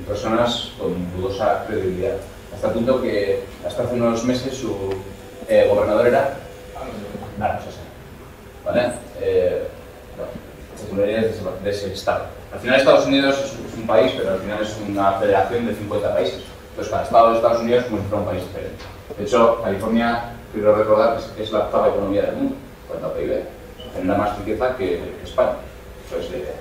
personas con dudosa credibilidad. Hasta el punto que hasta hace unos meses su gobernador era Narcos, ¿vale? Secundaridades de ese estado. Al final Estados Unidos es un país, pero al final es una federación de 50 países. Entonces cada estado de Estados Unidos es como si fuera un país diferente. De hecho, California, quiero recordar que es la octava economía del mundo, cuanto a PIB. Genera más riqueza que España. Eso es la idea.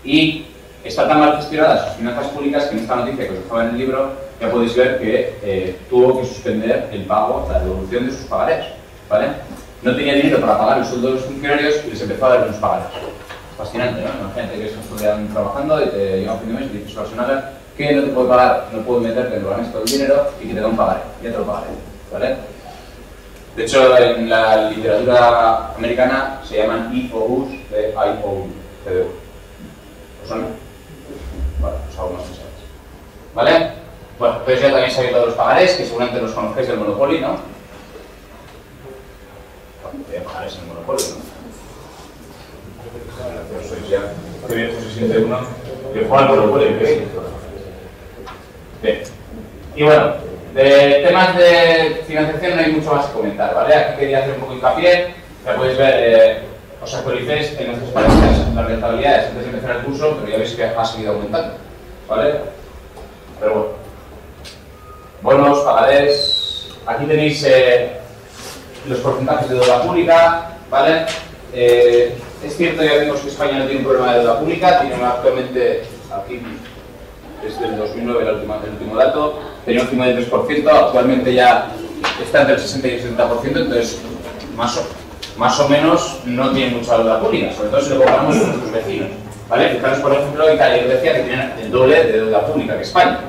Y está tan mal gestionada sus finanzas públicas que en esta noticia que os dejaba en el libro ya podéis ver que tuvo que suspender el pago, la devolución de sus pagarés, ¿vale? No tenía dinero para pagar el sueldo de los funcionarios y les empezó a dar unos pagarés. Fascinante, ¿no? Imagínate que están trabajando y te llega un fin de mes y dices a la Schwarzenegger que no te puede pagar, no puedo meterte en lo ganes todo el dinero y que te da un pagaré, ya te lo pagaré, ¿vale? De hecho, en la literatura americana se llaman IOUs de IOU. ¿Os suena? Vale, pues algo más que sabéis. ¿Vale? Bueno, entonces ya también sabéis todos los pagarés, que seguramente los conocéis del Monopoly, ¿no? Bueno, voy a pagarés en el Monopoly, ¿no? Sois ya, qué bien se siente uno que juega al Monopoly, ¿veis? Bien. Y bueno, de temas de financiación no hay mucho más que comentar, ¿vale? Aquí quería hacer un poco hincapié, ya podéis ver, os actualicéis en nuestras transparencias las rentabilidades antes de empezar el curso, pero ya veis que ha seguido aumentando, ¿vale? Pero bueno. Bonos, pagarés, aquí tenéis los porcentajes de deuda pública, ¿vale? Es cierto, ya vimos que España no tiene un problema de deuda pública, tiene actualmente, aquí desde el 2009 el último dato, tenía un 53%, actualmente ya está entre el 60 y el 70%, entonces más o menos no tiene mucha deuda pública, sobre todo si lo comparamos con nuestros vecinos, ¿vale? Fijaros, por ejemplo, Italia, yo decía que tienen el doble de deuda pública que España.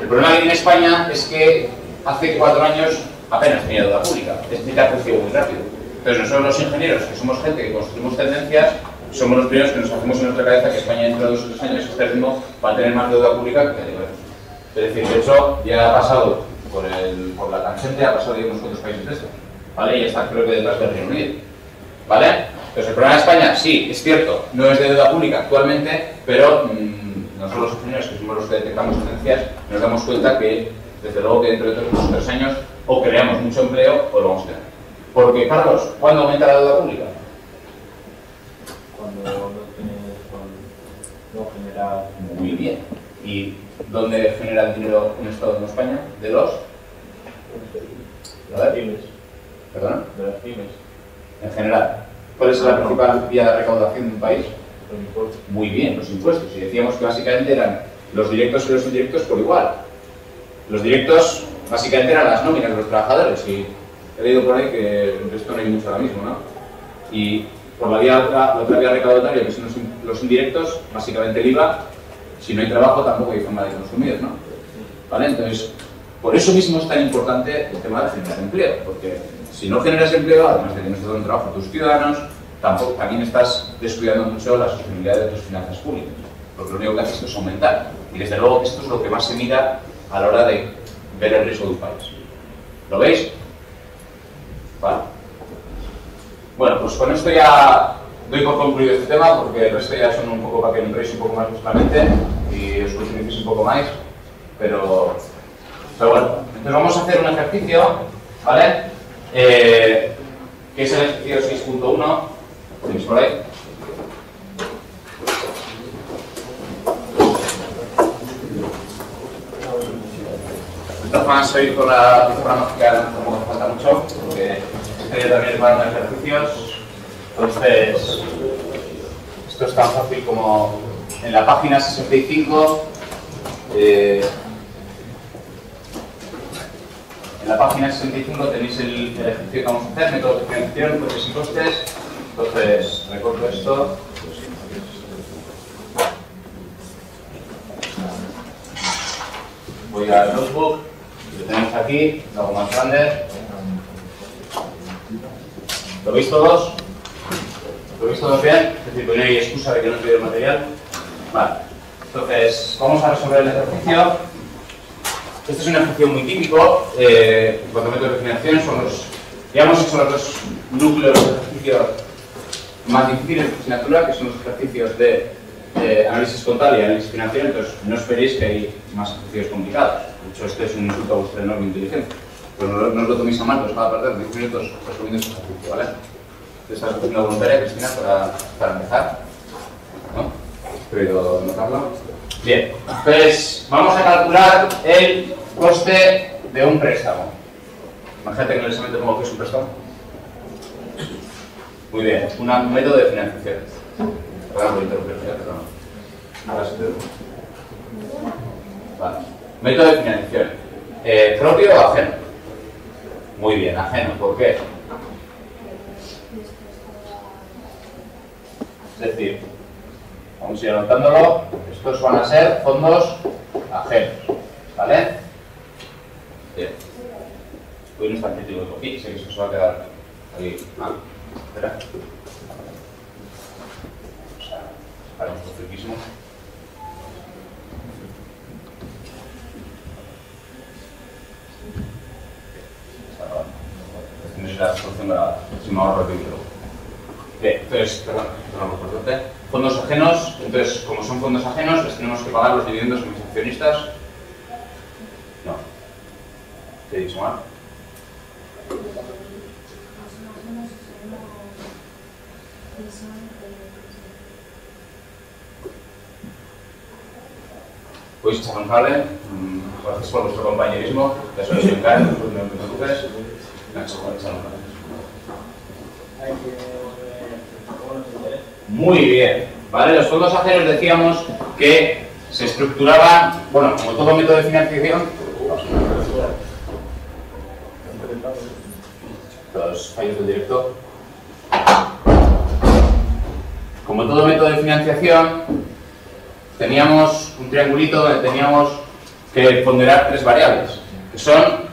El problema que tiene España es que hace 4 años apenas tenía deuda pública, es decir, ha crecido muy rápido. Entonces nosotros los ingenieros, que somos gente que construimos tendencias, somos los primeros que nos hacemos en nuestra cabeza que España dentro de 2 o 3 años este ritmo va a tener más deuda pública que Italia. Es decir, de hecho, ya ha pasado por la tangente, ha pasado de unos cuantos países de estos, ¿vale? Y está creo que detrás del Reino Unido, ¿vale? Entonces el problema de España, sí, es cierto, no es de deuda pública actualmente, pero nosotros los ingenieros, que somos los que detectamos tendencias, nos damos cuenta que, desde luego, que dentro de 2 o 3 años o creamos mucho empleo o lo vamos a tener. Porque, Carlos, ¿cuándo aumenta la deuda pública? Cuando no genera... Muy bien. ¿Y dónde genera el dinero un Estado en España? ¿De los? De las pymes. ¿Perdona? De las pymes. En general. ¿Cuál es la principal vía de recaudación de un país? Los impuestos. Muy bien, los impuestos. Y decíamos que básicamente eran los directos y los indirectos por igual. Los directos básicamente eran las nóminas de los trabajadores y he leído por ahí que de esto no hay mucho ahora mismo, ¿no? Y por la otra vía recaudatoria, que son los indirectos, básicamente el IVA, si no hay trabajo tampoco hay forma de consumir, ¿no? ¿Vale? Entonces, por eso mismo es tan importante el tema de generar empleo, porque si no generas empleo, además de que no estás dando trabajo a tus ciudadanos, también estás descuidando mucho la sostenibilidad de tus finanzas públicas, porque lo único que haces es aumentar. Y desde luego esto es lo que más se mira a la hora de ver el riesgo de un país. ¿Lo veis? Vale. Bueno, pues con esto ya doy por concluido este tema, porque el resto ya son un poco para que entréis un poco más vuestra y os profundicéis un poco más, pero bueno, entonces vamos a hacer un ejercicio, ¿vale? Que es el ejercicio 6.1, tenéis por ahí. De todas formas, hoy con la pizarra mágica tampoco hace falta mucho, porque este también es para ejercicios. Entonces, esto es tan fácil como en la página 65. En la página 65 tenéis el ejercicio que vamos a hacer, métodos de financiación, costes y costes. Entonces, recorto esto. Voy al notebook, lo tenemos aquí, lo hago más grande. ¿Lo veis todos? ¿Lo veis todos bien? Es decir, que no hay excusa de que no he traído el material. Vale. Entonces, vamos a resolver el ejercicio. Este es un ejercicio muy típico. En cuanto a métodos de financiación, ya hemos hecho los 2 núcleos de ejercicio más difíciles de asignatura, que son los ejercicios de análisis contable y análisis financiero, entonces no esperéis que hay más ejercicios complicados. De hecho, este es un insulto a vuestra enorme inteligencia. Pero no os lo toméis a mal, os va a perder 10 minutos resolviendo este ejercicio, ¿vale? ¿Estás haciendo voluntaria, Cristina, para empezar? ¿No? ¿Querido notarlo? Bien, pues vamos a calcular el coste de un préstamo. Imagínate que en el examen te pongo que es un préstamo. Muy bien, un método de financiación. Perdón por interrumpir, perdón. Ahora sí te... Vale. Método de financiación. ¿Propio o ajeno? Muy bien, ajeno. ¿Por qué? Es decir, vamos a ir anotándolo. Estos van a ser fondos ajenos. ¿Vale? Bien. Hoy no es tan crítico de aquí, sé que eso se va a quedar ahí mal. Espera. Haremos un friquismo. Esta es la solución grabada, si me ahorro el vídeo. Bien, entonces, perdón, por suerte. Fondos ajenos, entonces, como son fondos ajenos, les tenemos que pagar los dividendos a mis accionistas. No. ¿Qué he dicho mal? Podéis echar un cable, gracias por vuestro compañerismo, ya sois bien caer, no te preocupes. Muy bien, ¿vale? Los fondos ajenos decíamos que se estructuraban, bueno, como todo método de financiación, los fallos del director. Como todo método de financiación, teníamos un triangulito donde teníamos que ponderar tres variables, que son,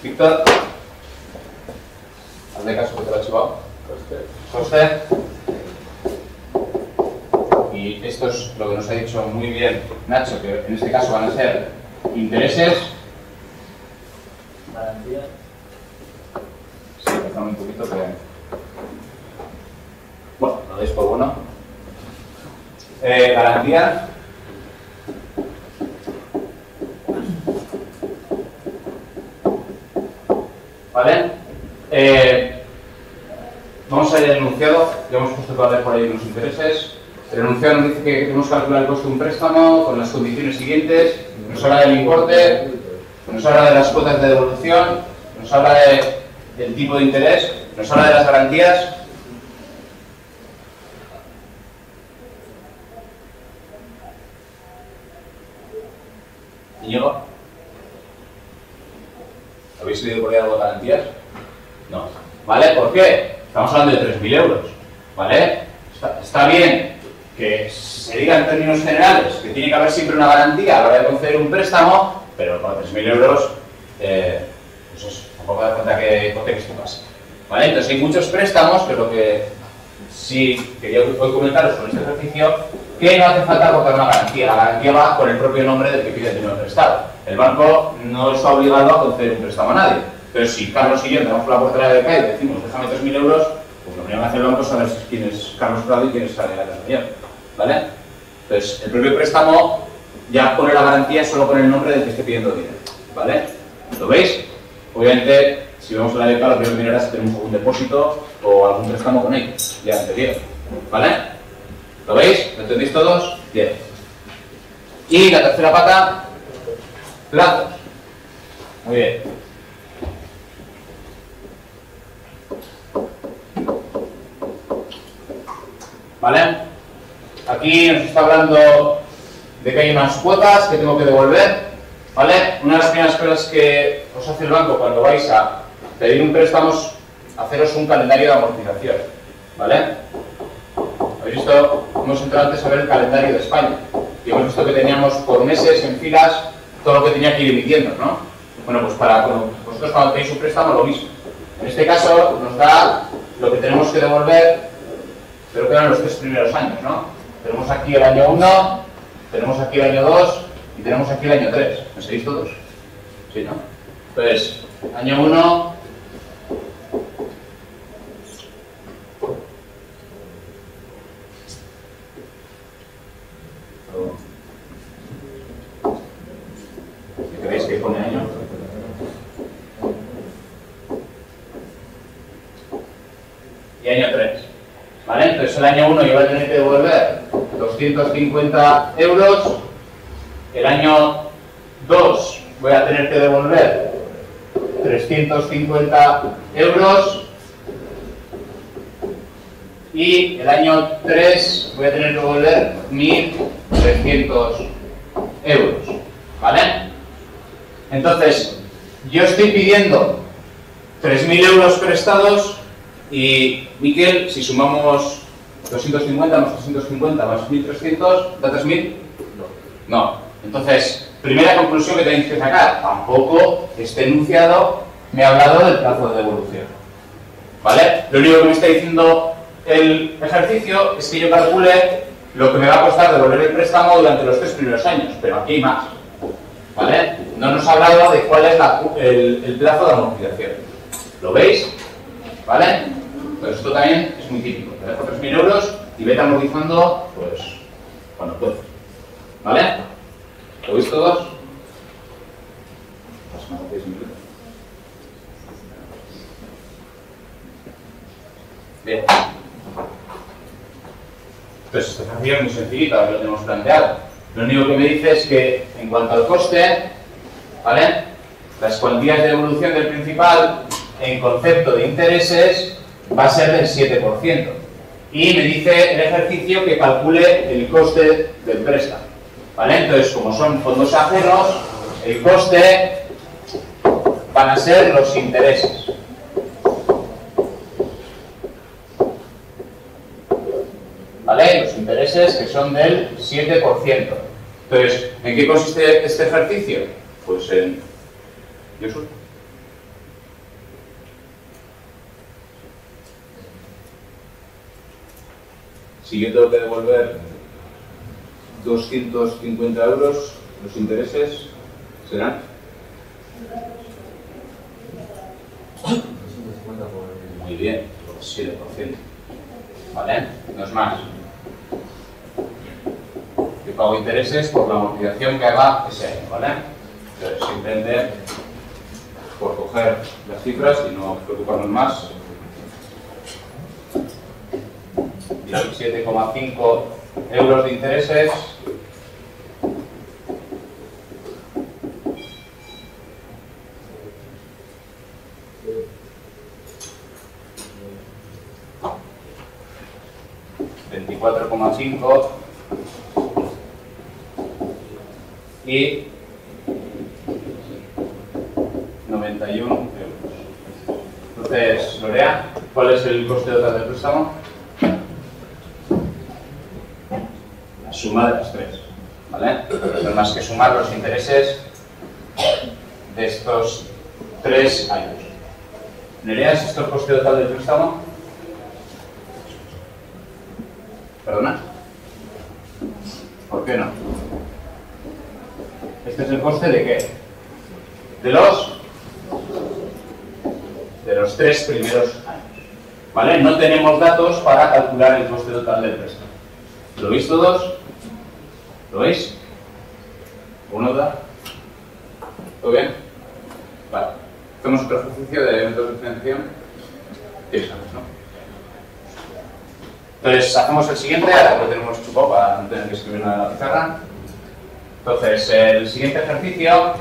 Víctor, hazle caso que te lo he chivado, coste, y esto es lo que nos ha dicho muy bien Nacho, que en este caso van a ser intereses, garantía. Sí, déjame un poquito que... Bueno, lo deis por bueno. Garantía. ¿Vale? Vamos a ir al enunciado. Ya hemos puesto que va a haber por ahí unos intereses. El enunciado nos dice que tenemos que calcular el coste de un préstamo con las condiciones siguientes. Nos habla del importe, nos habla de las cuotas de devolución, nos habla del tipo de interés, nos habla de las garantías. ¿Íñigo? ¿Habéis leído por ahí algo de garantías? No. ¿Vale? ¿Por qué? Estamos hablando de 3.000 euros. ¿Vale? Está bien que se diga en términos generales que tiene que haber siempre una garantía a la hora de conceder un préstamo, pero con 3.000 euros, pues tampoco da cuenta que hipoteques tu casa. ¿Vale? Entonces hay muchos préstamos, que lo que sí quería hoy comentaros con este ejercicio, que no hace falta aportar una garantía. La garantía va con el propio nombre del que pide el dinero prestado. El banco no está obligado a conceder un préstamo a nadie. Pero si Carlos y yo entramos por la puerta de la BK y decimos déjame 3.000 euros, pues lo primero que hace el banco es saber quién es Carlos Prado y quién es Sara Castañón. ¿Vale? Entonces, el propio préstamo ya pone la garantía solo con el nombre del que esté pidiendo dinero. ¿Vale? ¿Lo veis? Obviamente, si vemos la BK, lo primero que mirará es si tenemos algún depósito o algún préstamo con él, ya anterior. ¿Vale? ¿Lo veis? ¿Lo entendéis todos? Bien. Y la tercera pata, plazos. Muy bien. ¿Vale? Aquí nos está hablando de que hay unas cuotas que tengo que devolver. ¿Vale? Una de las primeras cosas que os hace el banco cuando vais a pedir un préstamo es haceros un calendario de amortización. ¿Vale? ¿Habéis visto? Hemos entrado antes a ver el calendario de España y hemos visto que teníamos por meses en filas todo lo que tenía que ir emitiendo, ¿no? Bueno, pues para vosotros cuando tenéis un préstamo lo mismo. En este caso nos da lo que tenemos que devolver, pero quedan los 3 primeros años, ¿no? Tenemos aquí el año 1, tenemos aquí el año 2 y tenemos aquí el año 3. ¿Me seguís todos? Sí, ¿no? Entonces, año 1... ¿Vale? Entonces el año 1 yo voy a tener que devolver 250 euros, el año 2 voy a tener que devolver 350 euros y el año 3 voy a tener que devolver 1.300 euros. ¿Vale? Entonces, yo estoy pidiendo 3.000 euros prestados y Miquel, si sumamos 250 más 350 más 1.300, ¿da 3.000? No. Entonces, primera conclusión que tenéis que sacar, tampoco este enunciado me ha hablado del plazo de devolución. ¿Vale? Lo único que me está diciendo el ejercicio es que yo calcule lo que me va a costar devolver el préstamo durante los 3 primeros años, pero aquí hay más. ¿Vale? No nos ha hablado de cuál es el plazo de amortización. ¿Lo veis? ¿Vale? Pues esto también es muy típico. Te dejo 3.000 euros y vete amortizando, pues, cuando puedas. ¿Vale? ¿Lo veis todos? Bien. Entonces, esta ejercicio es muy sencillito, ahora lo tenemos planteado. Lo único que me dice es que, en cuanto al coste, ¿vale? Las cuantías de devolución del principal, en concepto de intereses, va a ser del 7%. Y me dice el ejercicio que calcule el coste del préstamo. ¿Vale? Entonces, como son fondos ajenos, el coste van a ser los intereses. ¿Vale? Los intereses que son del 7%. Entonces, ¿en qué consiste este ejercicio? Pues en... ¿Jesús? Si yo tengo que devolver 250 euros, los intereses serán... Muy bien, 7%. ¿Vale? No es más. Yo pago intereses por la amortización que haga ese año, ¿vale? Entonces, simplemente por coger las cifras y no preocuparnos más. 17,5 euros de intereses. $24,5 y 91 euros. Entonces, Lorea, ¿cuál es el coste total del préstamo? La suma de las tres, ¿vale? No es más que sumar los intereses de estos 3 años. Nerea, ¿es esto el coste total del préstamo? ¿Perdona? ¿Por qué no? ¿Este es el coste de qué? De los 3 primeros años. ¿Vale? No tenemos datos para calcular el coste total del préstamo. ¿Lo veis todos? ¿Lo veis? ¿Una duda? ¿Todo bien? Vale. Hacemos otro ejercicio de métodos de financiación. ¿Tienes ganas, no? Entonces, hacemos el siguiente, ahora lo tenemos chupado para no tener que escribir nada en la pizarra. Entonces, el siguiente ejercicio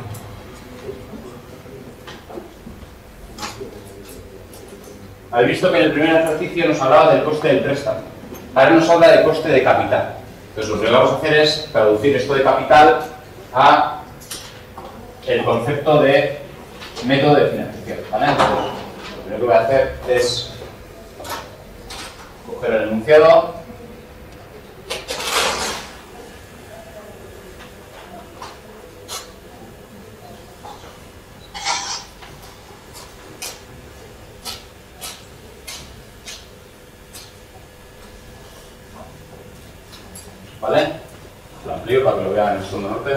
habéis visto que en el primer ejercicio nos hablaba del coste del préstamo. Ahora nos habla del coste de capital. Entonces, lo que vamos a hacer es traducir esto de capital a el concepto de método de financiación. ¿Vale? Entonces, lo primero que voy a hacer es coger el enunciado, ¿vale? Lo amplío para que lo vean en el segundo norte.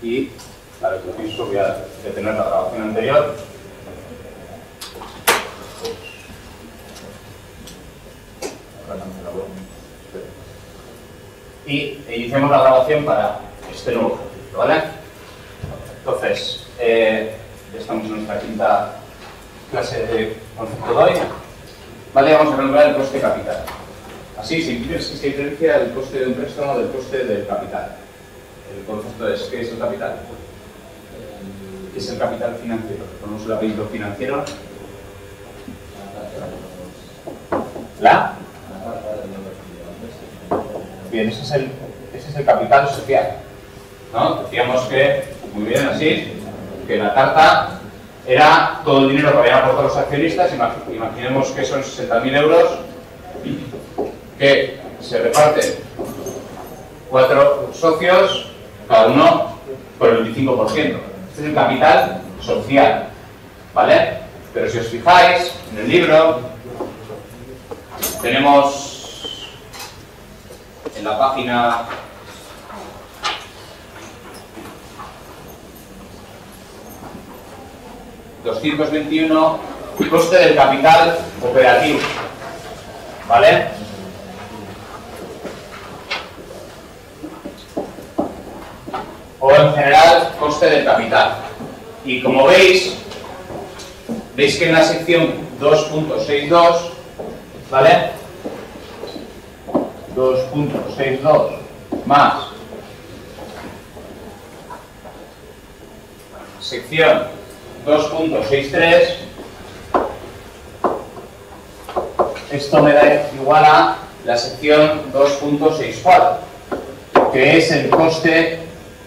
Y para que lo pienso voy a detener la grabación anterior. Y iniciamos la grabación para este nuevo ejercicio, ¿vale? Entonces, Ya estamos en nuestra quinta clase de concepto de hoy. Vale, vamos a calcular el coste capital. Así, se diferencia el coste de un préstamo del coste del capital. El concepto es, ¿qué es el capital? ¿Qué es el capital financiero? Ponemos el apellido financiero. ¿La? Bien, ese es el capital social, ¿no? Decíamos que, muy bien, así, que la tarta era todo el dinero que habían aportado los accionistas. Imaginemos que son 60.000 euros, que se reparten 4 socios, cada uno por el 25%. Este es el capital social, ¿vale? Pero si os fijáis en el libro, tenemos en la página 221, coste del capital operativo, ¿vale? O en general, coste del capital. Y como veis que en la sección 2.62, ¿vale? 2.62 más sección 2.63, esto me da igual a la sección 2.64, que es el coste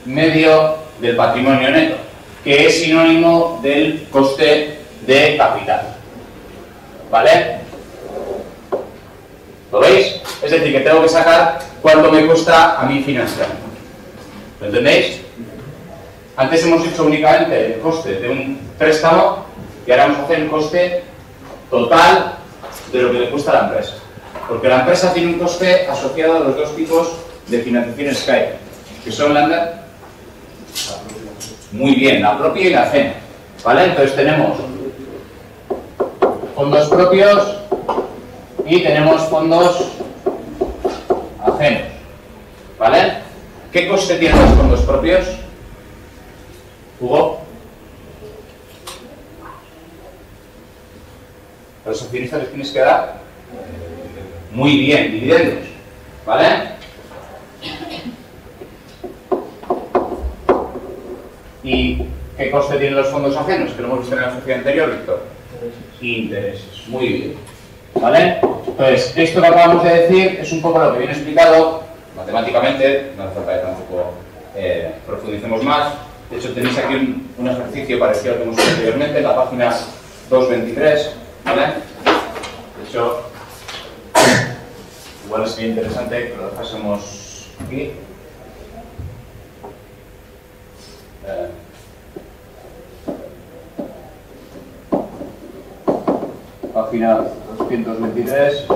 medio del patrimonio neto, que es sinónimo del coste de capital, ¿vale? ¿Lo veis? Es decir, que tengo que sacar cuánto me cuesta a mí financiar. ¿Lo entendéis? Antes hemos hecho únicamente el coste de un préstamo y ahora vamos a hacer el coste total de lo que le cuesta a la empresa. Porque la empresa tiene un coste asociado a los dos tipos de financiaciones que hay. ¿Que son, Lander? Muy bien, la propia y la ajena. ¿Vale? Entonces tenemos fondos propios y tenemos fondos ajenos, ¿vale? ¿Qué coste tienen los fondos propios? Hugo. A los accionistas les tienes que dar muy bien, dividendos, ¿vale? ¿Y qué coste tienen los fondos ajenos? Que lo hemos visto en la sección anterior, Víctor. Intereses, muy bien. ¿Vale? Entonces, esto que acabamos de decir es un poco lo que viene explicado matemáticamente, no hace falta que tampoco profundicemos más. De hecho, tenéis aquí un ejercicio parecido al que hemos hecho anteriormente, en la página 223, ¿vale? De hecho, igual sería interesante que lo dejásemos aquí. Página 223,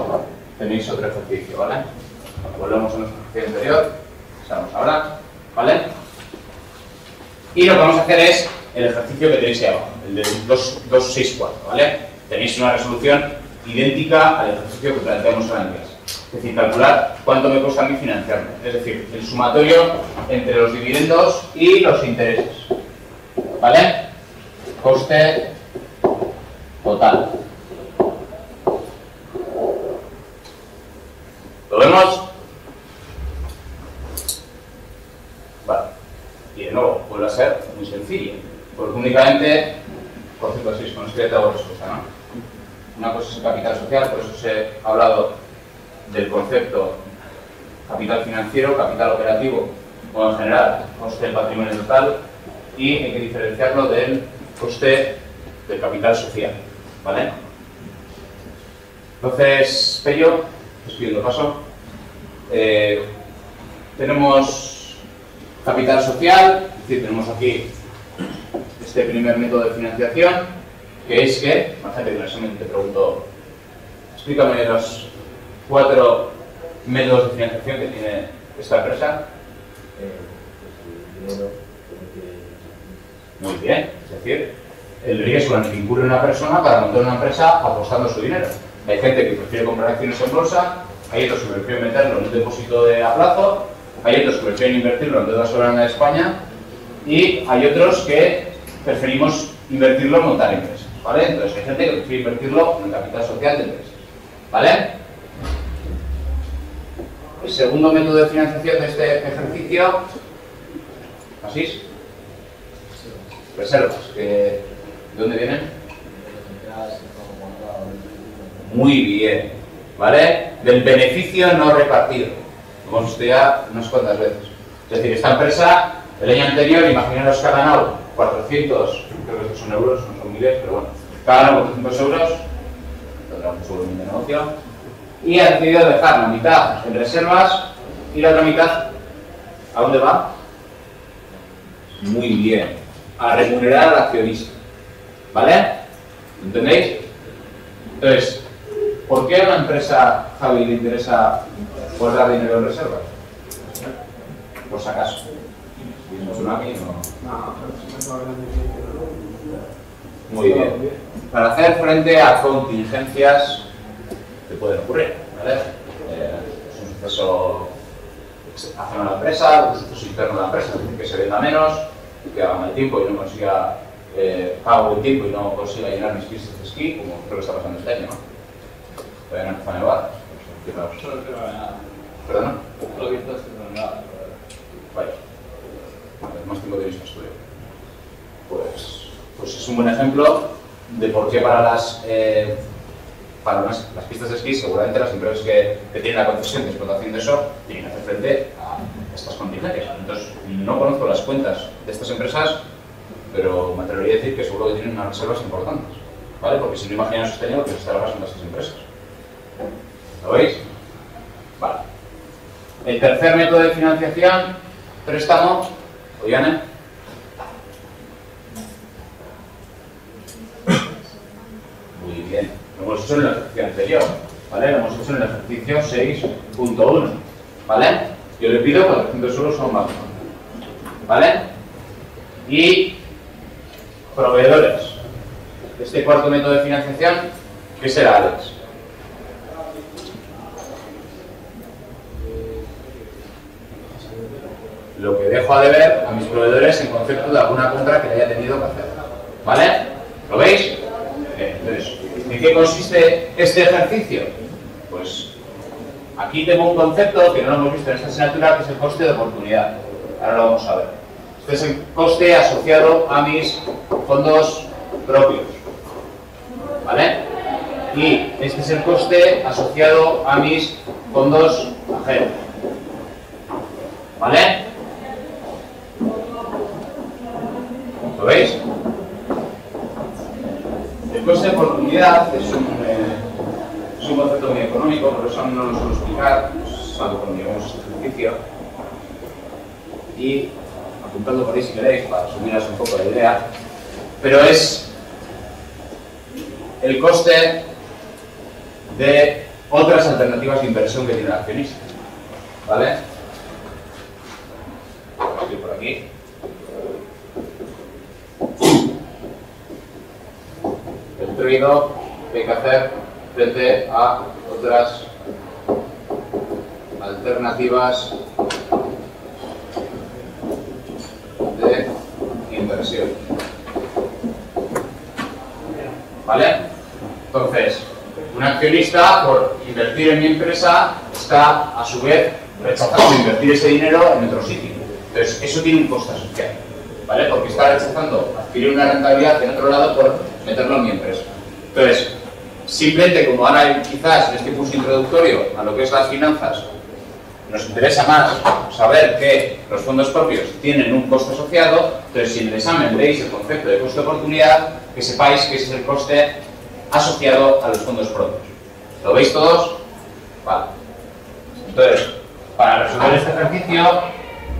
tenéis otro ejercicio, ¿vale? Volvemos a nuestro ejercicio anterior, estamos ahora, ¿vale? Y lo que vamos a hacer es el ejercicio que tenéis ahí abajo, el de 264, ¿vale? Tenéis una resolución idéntica al ejercicio que planteamos en la clase. Es decir, calcular cuánto me cuesta a mí financiarme. Es decir, el sumatorio entre los dividendos y los intereses, ¿vale? Coste total. ¿Lo vemos? Vale. Y de nuevo, vuelve a ser muy sencillo. Porque únicamente, por cierto, así es con esto ya te hago respuesta, ¿no? Una cosa es el capital social, por eso os he hablado del concepto capital financiero, capital operativo, o en general, coste del patrimonio total, y hay que diferenciarlo del coste del capital social, ¿vale? Entonces, Pello, despidiendo paso. Tenemos capital social, es decir, tenemos aquí este primer método de financiación, que es que, imagínate que en el examen te pregunto, explícame los 4 métodos de financiación que tiene esta empresa. Muy bien, es decir, el riesgo en el que incurre una persona para montar una empresa apostando su dinero. Hay gente que prefiere comprar acciones en bolsa, hay otros que prefieren meterlo en un depósito a plazo, hay otros que prefieren invertirlo en deuda soberana de España y hay otros que preferimos invertirlo en montar empresas, ¿vale? Entonces hay gente que prefiere invertirlo en el capital social de empresas, ¿vale? El segundo método de financiación de este ejercicio, así es, reservas, ¿de dónde vienen? Muy bien, ¿vale? Del beneficio no repartido, lo hemos estudiado unas cuantas veces. Es decir, esta empresa, el año anterior, imaginaros que ha ganado 400, creo que son euros, no son miles, pero bueno, que ha ganado 400 euros, tendrá mucho volumen de negocio, y ha decidido dejar la mitad en reservas y la otra mitad, ¿a dónde va? Muy bien, a remunerar al accionista, ¿vale? ¿Entendéis? Entonces, ¿por qué a una empresa, Javi, le interesa guardar dinero en reservas? Por si acaso. ¿Y un tsunami no? Muy bien. Para hacer frente a contingencias que pueden ocurrir, ¿vale? Es un suceso ajeno a la empresa, un suceso interno a la empresa, es decir, que se venda menos, que haga mal tiempo y no consiga pago buen tiempo y no consiga llenar mis pistas de esquí, como creo que está pasando este año, ¿no? Todavía no empezó a nevar. Solo que no hay nada. ¿Perdona? Lo que visto es que no hay nada. Vaya. Más tiempo de mismo estudio. Pues es un buen ejemplo de por qué para las pistas de esquí, seguramente las empresas que tienen la concesión de explotación de eso tienen que hacer frente a estas contingencias. Entonces, no conozco las cuentas de estas empresas, pero me atrevería a decir que seguro que tienen unas reservas importantes, ¿vale? Porque si no imaginaos este año lo que se estará pasando a estas empresas. ¿Lo veis? Vale. El tercer método de financiación, préstamo, Ollane. Muy bien. Lo hemos hecho en el ejercicio anterior, ¿vale? Lo hemos hecho en el ejercicio 6.1, ¿vale? Yo le pido 400 euros a un banco, ¿vale? Y proveedores. Este cuarto método de financiación, ¿qué será, Alex? Lo que dejo a deber a mis proveedores en concepto de alguna compra que le haya tenido que hacer, ¿vale? ¿Lo veis? Entonces, ¿en qué consiste este ejercicio? Pues aquí tengo un concepto que no lo hemos visto en esta asignatura, que es el coste de oportunidad. Ahora lo vamos a ver. Este es el coste asociado a mis fondos propios, ¿vale? Y este es el coste asociado a mis fondos ajenos, ¿vale? ¿Lo veis? El coste de oportunidad es un concepto muy económico, por eso no lo suelo explicar, salvo cuando llevamos este ejercicio. Y apuntando por ahí si queréis, para resumiros un poco la idea, pero es el coste de otras alternativas de inversión que tiene el accionista, ¿vale? Estoy por aquí. El trade-off que hay que hacer frente a otras alternativas de inversión. ¿Vale? Entonces, un accionista, por invertir en mi empresa, está a su vez rechazando invertir ese dinero en otro sitio. Entonces, eso tiene un coste asociado, ¿vale? Porque está rechazando adquirir una rentabilidad en otro lado por meterlo en mi empresa. Entonces, simplemente como ahora quizás en este curso introductorio a lo que es las finanzas, nos interesa más saber que los fondos propios tienen un coste asociado, entonces si en el examen veis el concepto de coste de oportunidad, que sepáis que ese es el coste asociado a los fondos propios. ¿Lo veis todos? Vale. Entonces, para resolver este ejercicio,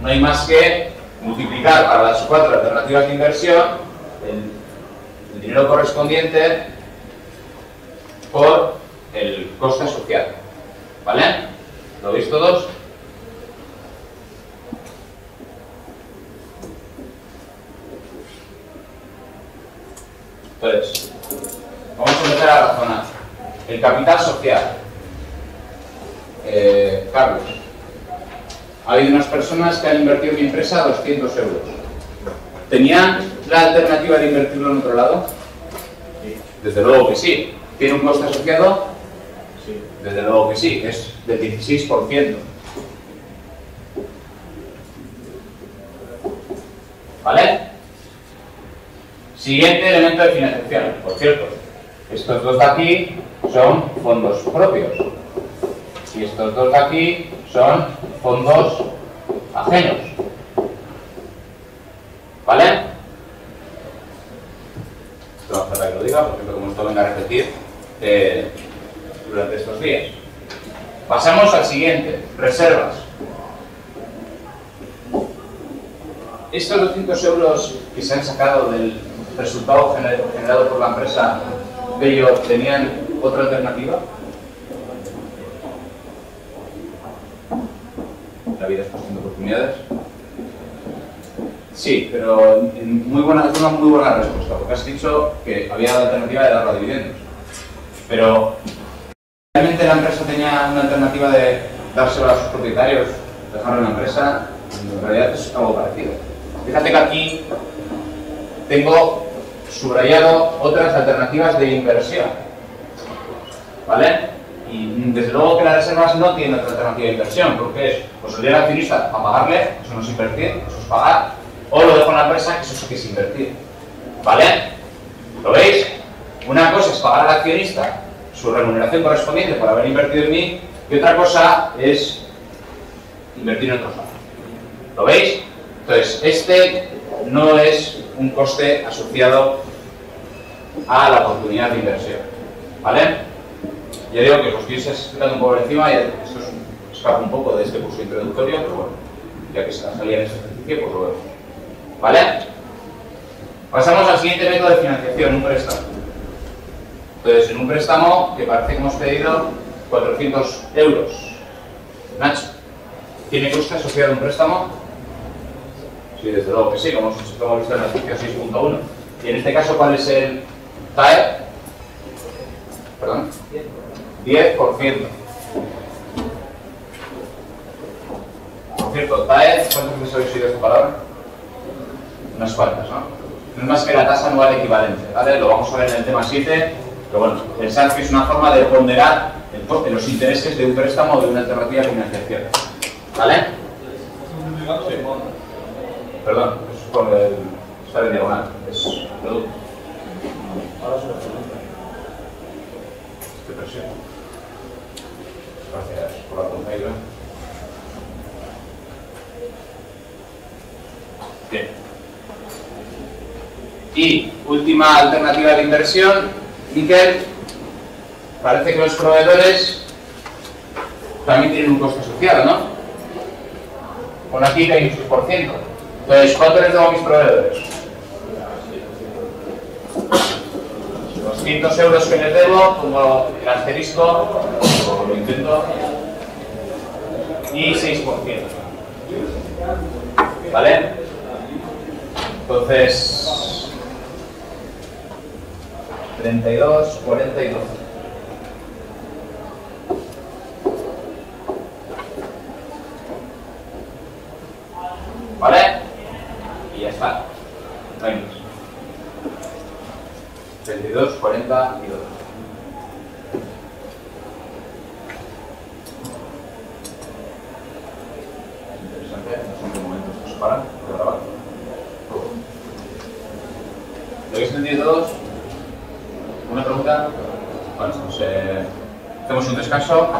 no hay más que multiplicar para las 4 alternativas de inversión el dinero correspondiente por el coste asociado. ¿Vale? ¿Lo veis todos? Entonces, vamos a empezar a razonar. El capital social. Carlos, ha habido unas personas que han invertido en mi empresa 200 euros. Tenían la alternativa de invertirlo en otro lado? Sí. Desde luego que sí. ¿Tiene un coste asociado? Sí. Desde luego que sí, es del 16%. ¿Vale? Siguiente elemento de financiación. Por cierto, estos dos de aquí son fondos propios. Y estos dos de aquí son fondos ajenos. ¿Vale? Esto no hace falta que lo diga, porque como esto venga a repetir durante estos días. Pasamos al siguiente, reservas. Estos 200 euros que se han sacado del resultado generado por la empresa Bello, ¿tenían otra alternativa? La vida es cuestión de oportunidades. Sí, pero es una muy buena respuesta, porque has dicho que había la alternativa de darlo a dividendos. Pero, ¿realmente la empresa tenía una alternativa de dárselo a sus propietarios, dejarlo en la empresa? En realidad es algo parecido. Fíjate que aquí tengo subrayado otras alternativas de inversión. ¿Vale? Y desde luego que las reservas no tienen otra alternativa de inversión, porque es pues el día al accionista a pagarle, eso no es invertir, eso es pagar, o lo dejo en la empresa, que eso sí que es invertir. ¿Vale? ¿Lo veis? Una cosa es pagar al accionista su remuneración correspondiente por haber invertido en mí, y otra cosa es invertir en otros lados. ¿Lo veis? Entonces, este no es un coste asociado a la oportunidad de inversión. ¿Vale? Ya digo que os estoy explicando un poco por encima, y esto escapa un poco de este curso introductorio, pero bueno, ya que se salía en este ejercicio, pues lo vemos. ¿Vale? Pasamos al siguiente método de financiación, un préstamo. Entonces, en un préstamo que parece que hemos pedido 400 euros. Nacho, ¿tiene coste asociado a un préstamo? Sí, desde luego que sí, como hemos visto en el ejercicio 6.1. Y en este caso, ¿cuál es el TAE? Perdón. 10%. Por cierto, TAE, ¿cuántas veces habéis oído esta palabra? Unas cuantas, ¿no? No es más que la tasa anual equivalente, ¿vale? Lo vamos a ver en el tema 7, pero bueno, pensad que es una forma de ponderar el coste, los intereses de un préstamo o de una alternativa de financiación. ¿Vale? Sí. Perdón, es por el... está en diagonal, es producto. Ahora es una pregunta. ¿Qué presión? Gracias por la pregunta. Bien. Y última alternativa de inversión, níquel. Parece que los proveedores también tienen un coste asociado, ¿no? Con aquí que hay un 6%. Entonces, ¿cuánto les debo a mis proveedores? 200 euros que les debo, pongo el asterisco, o lo intento, y 6%. ¿Vale? Entonces, 32, 40 y 12. ¿Vale? Y ya está. No hay más. 32, 40 y 12. Interesante, no son de momentos que se paran de grabar. ¿Lo habéis entendido todos? ¿Una pregunta? Bueno, pues hacemos un descanso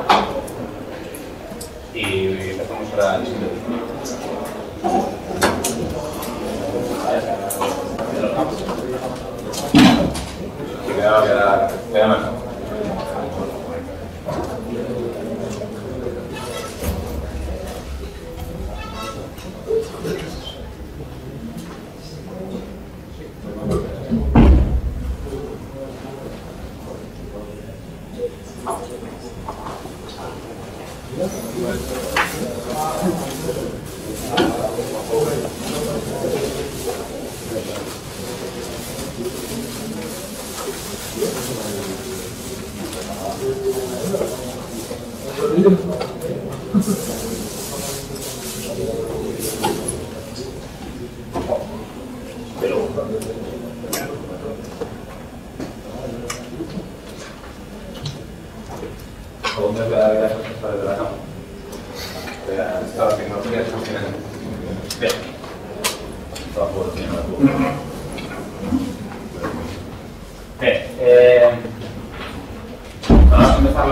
y empezamos ahora el siguiente. Queda mejor. Pero segundos de la vida social de la cama. Esta tecnología es fascinante. Bien. Bien. Vamos a empezar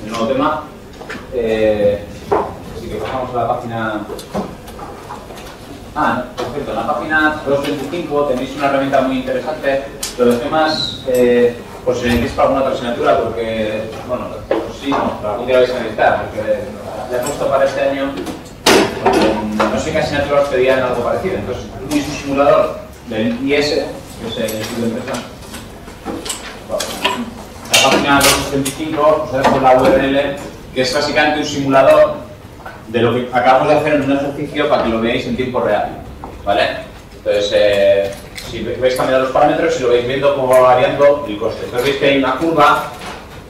el nuevo tema. Así que pasamos a la página. Por cierto, en la página 225 tenéis una herramienta muy interesante. Los temas, por si necesitáis para alguna otra asignatura, porque, bueno, pues sí, no, algún día vais a necesitar, porque ya he puesto para este año, no sé qué asignaturas os pedían algo parecido. Entonces, tenéis un simulador del IS, que es el Instituto de Empresa. La página 225, os dejo la URL, que es básicamente un simulador de lo que acabamos de hacer en un ejercicio para que lo veáis en tiempo real, ¿vale? Entonces, si veis cambiar los parámetros y lo veis viendo cómo va variando el coste. Entonces veis que hay una curva,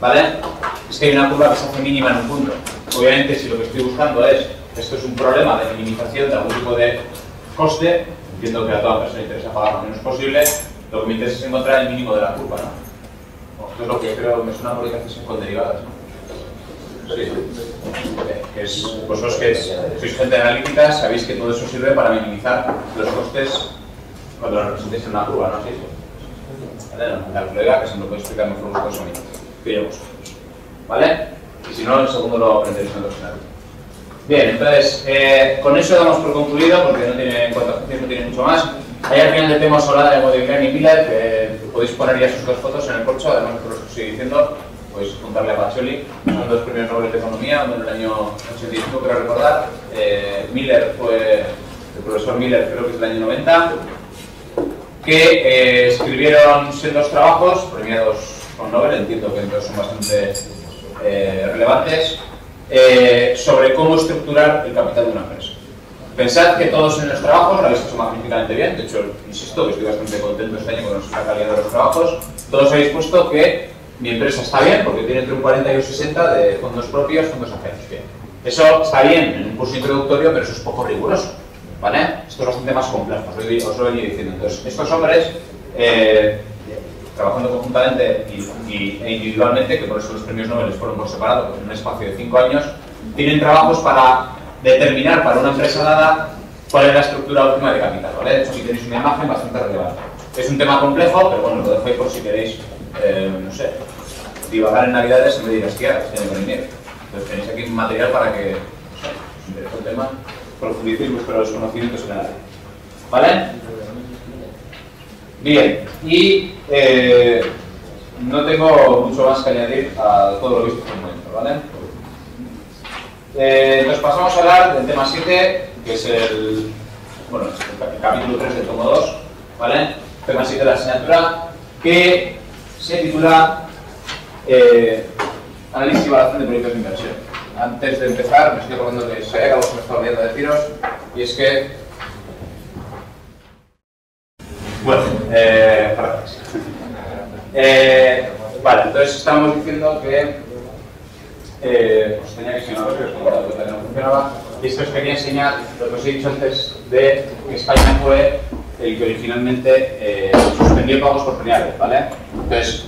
¿vale? Es que hay una curva que se hace mínima en un punto. Obviamente, si lo que estoy buscando es, esto es un problema de minimización de algún tipo de coste, entiendo que a toda persona le interesa pagar lo menos posible, lo que me interesa es encontrar el mínimo de la curva, ¿no? Esto es lo que creo que me suena porque hacéis con derivadas, ¿no? Sí, que es, vosotros que sois gente analítica sabéis que todo eso sirve para minimizar los costes cuando lo representéis en una curva, ¿no? Sí. ¿Vale? La colega que se me lo puede explicar mejor vosotros a mí que yo vosotros. ¿Vale? Y si no, el segundo lo aprenderéis en el final. Bien, entonces, con eso damos por concluido, porque no tiene, en cuanto a funciones no tiene mucho más. Ahí al final del tema os habla de Modigliani y Miller, que podéis poner ya sus dos fotos en el corcho, además de por lo que os estoy diciendo. Podéis contarle a Pacioli, son dos premios Nobel de Economía, uno en el año 85, creo recordar. Miller fue, el profesor Miller creo que es del año 90, que escribieron sendos trabajos, premiados con Nobel, entiendo que entonces son bastante relevantes, sobre cómo estructurar el capital de una empresa. Pensad que todos en los trabajos lo habéis hecho magníficamente bien, de hecho, insisto que estoy bastante contento este año con la calidad de los trabajos. Todos habéis puesto que mi empresa está bien porque tiene entre un 40 y un 60 de fondos propios, fondos ajenos. Bien. Eso está bien en un curso introductorio, pero eso es poco riguroso, ¿vale? Esto es bastante más complejo, os lo venía diciendo. Entonces, estos hombres, trabajando conjuntamente e individualmente, que por eso los premios Nobel fueron por separado, en un espacio de 5 años, tienen trabajos para determinar para una empresa dada cuál es la estructura óptima de capital, ¿vale? De hecho, aquí tenéis una imagen bastante relevante. Es un tema complejo, pero bueno, lo dejo ahí por si queréis, no sé, divagar en Navidades en vez de ir a esquiar este año con el dinero. Entonces tenéis aquí material para que, no sé, os interese el tema, profundicéis vuestros conocimientos en el área. ¿Vale? Bien, y no tengo mucho más que añadir a todo lo visto hasta el momento, ¿vale? Entonces pasamos a hablar del tema 7, que es el capítulo 3 del tomo 2, ¿vale? Tema 7 de la asignatura, que se titula Análisis y Evaluación de Proyectos de Inversión. Antes de empezar, me estoy acordando que sabía que algo se me estaba olvidando deciros, y es que... Bueno, frases. Vale, entonces estábamos diciendo que... os tenía que enseñar que os he dado cuenta que no funcionaba, y esto os quería enseñar lo que os he dicho antes de que España fue el que originalmente suspendió pagos por preniales, ¿vale? Entonces,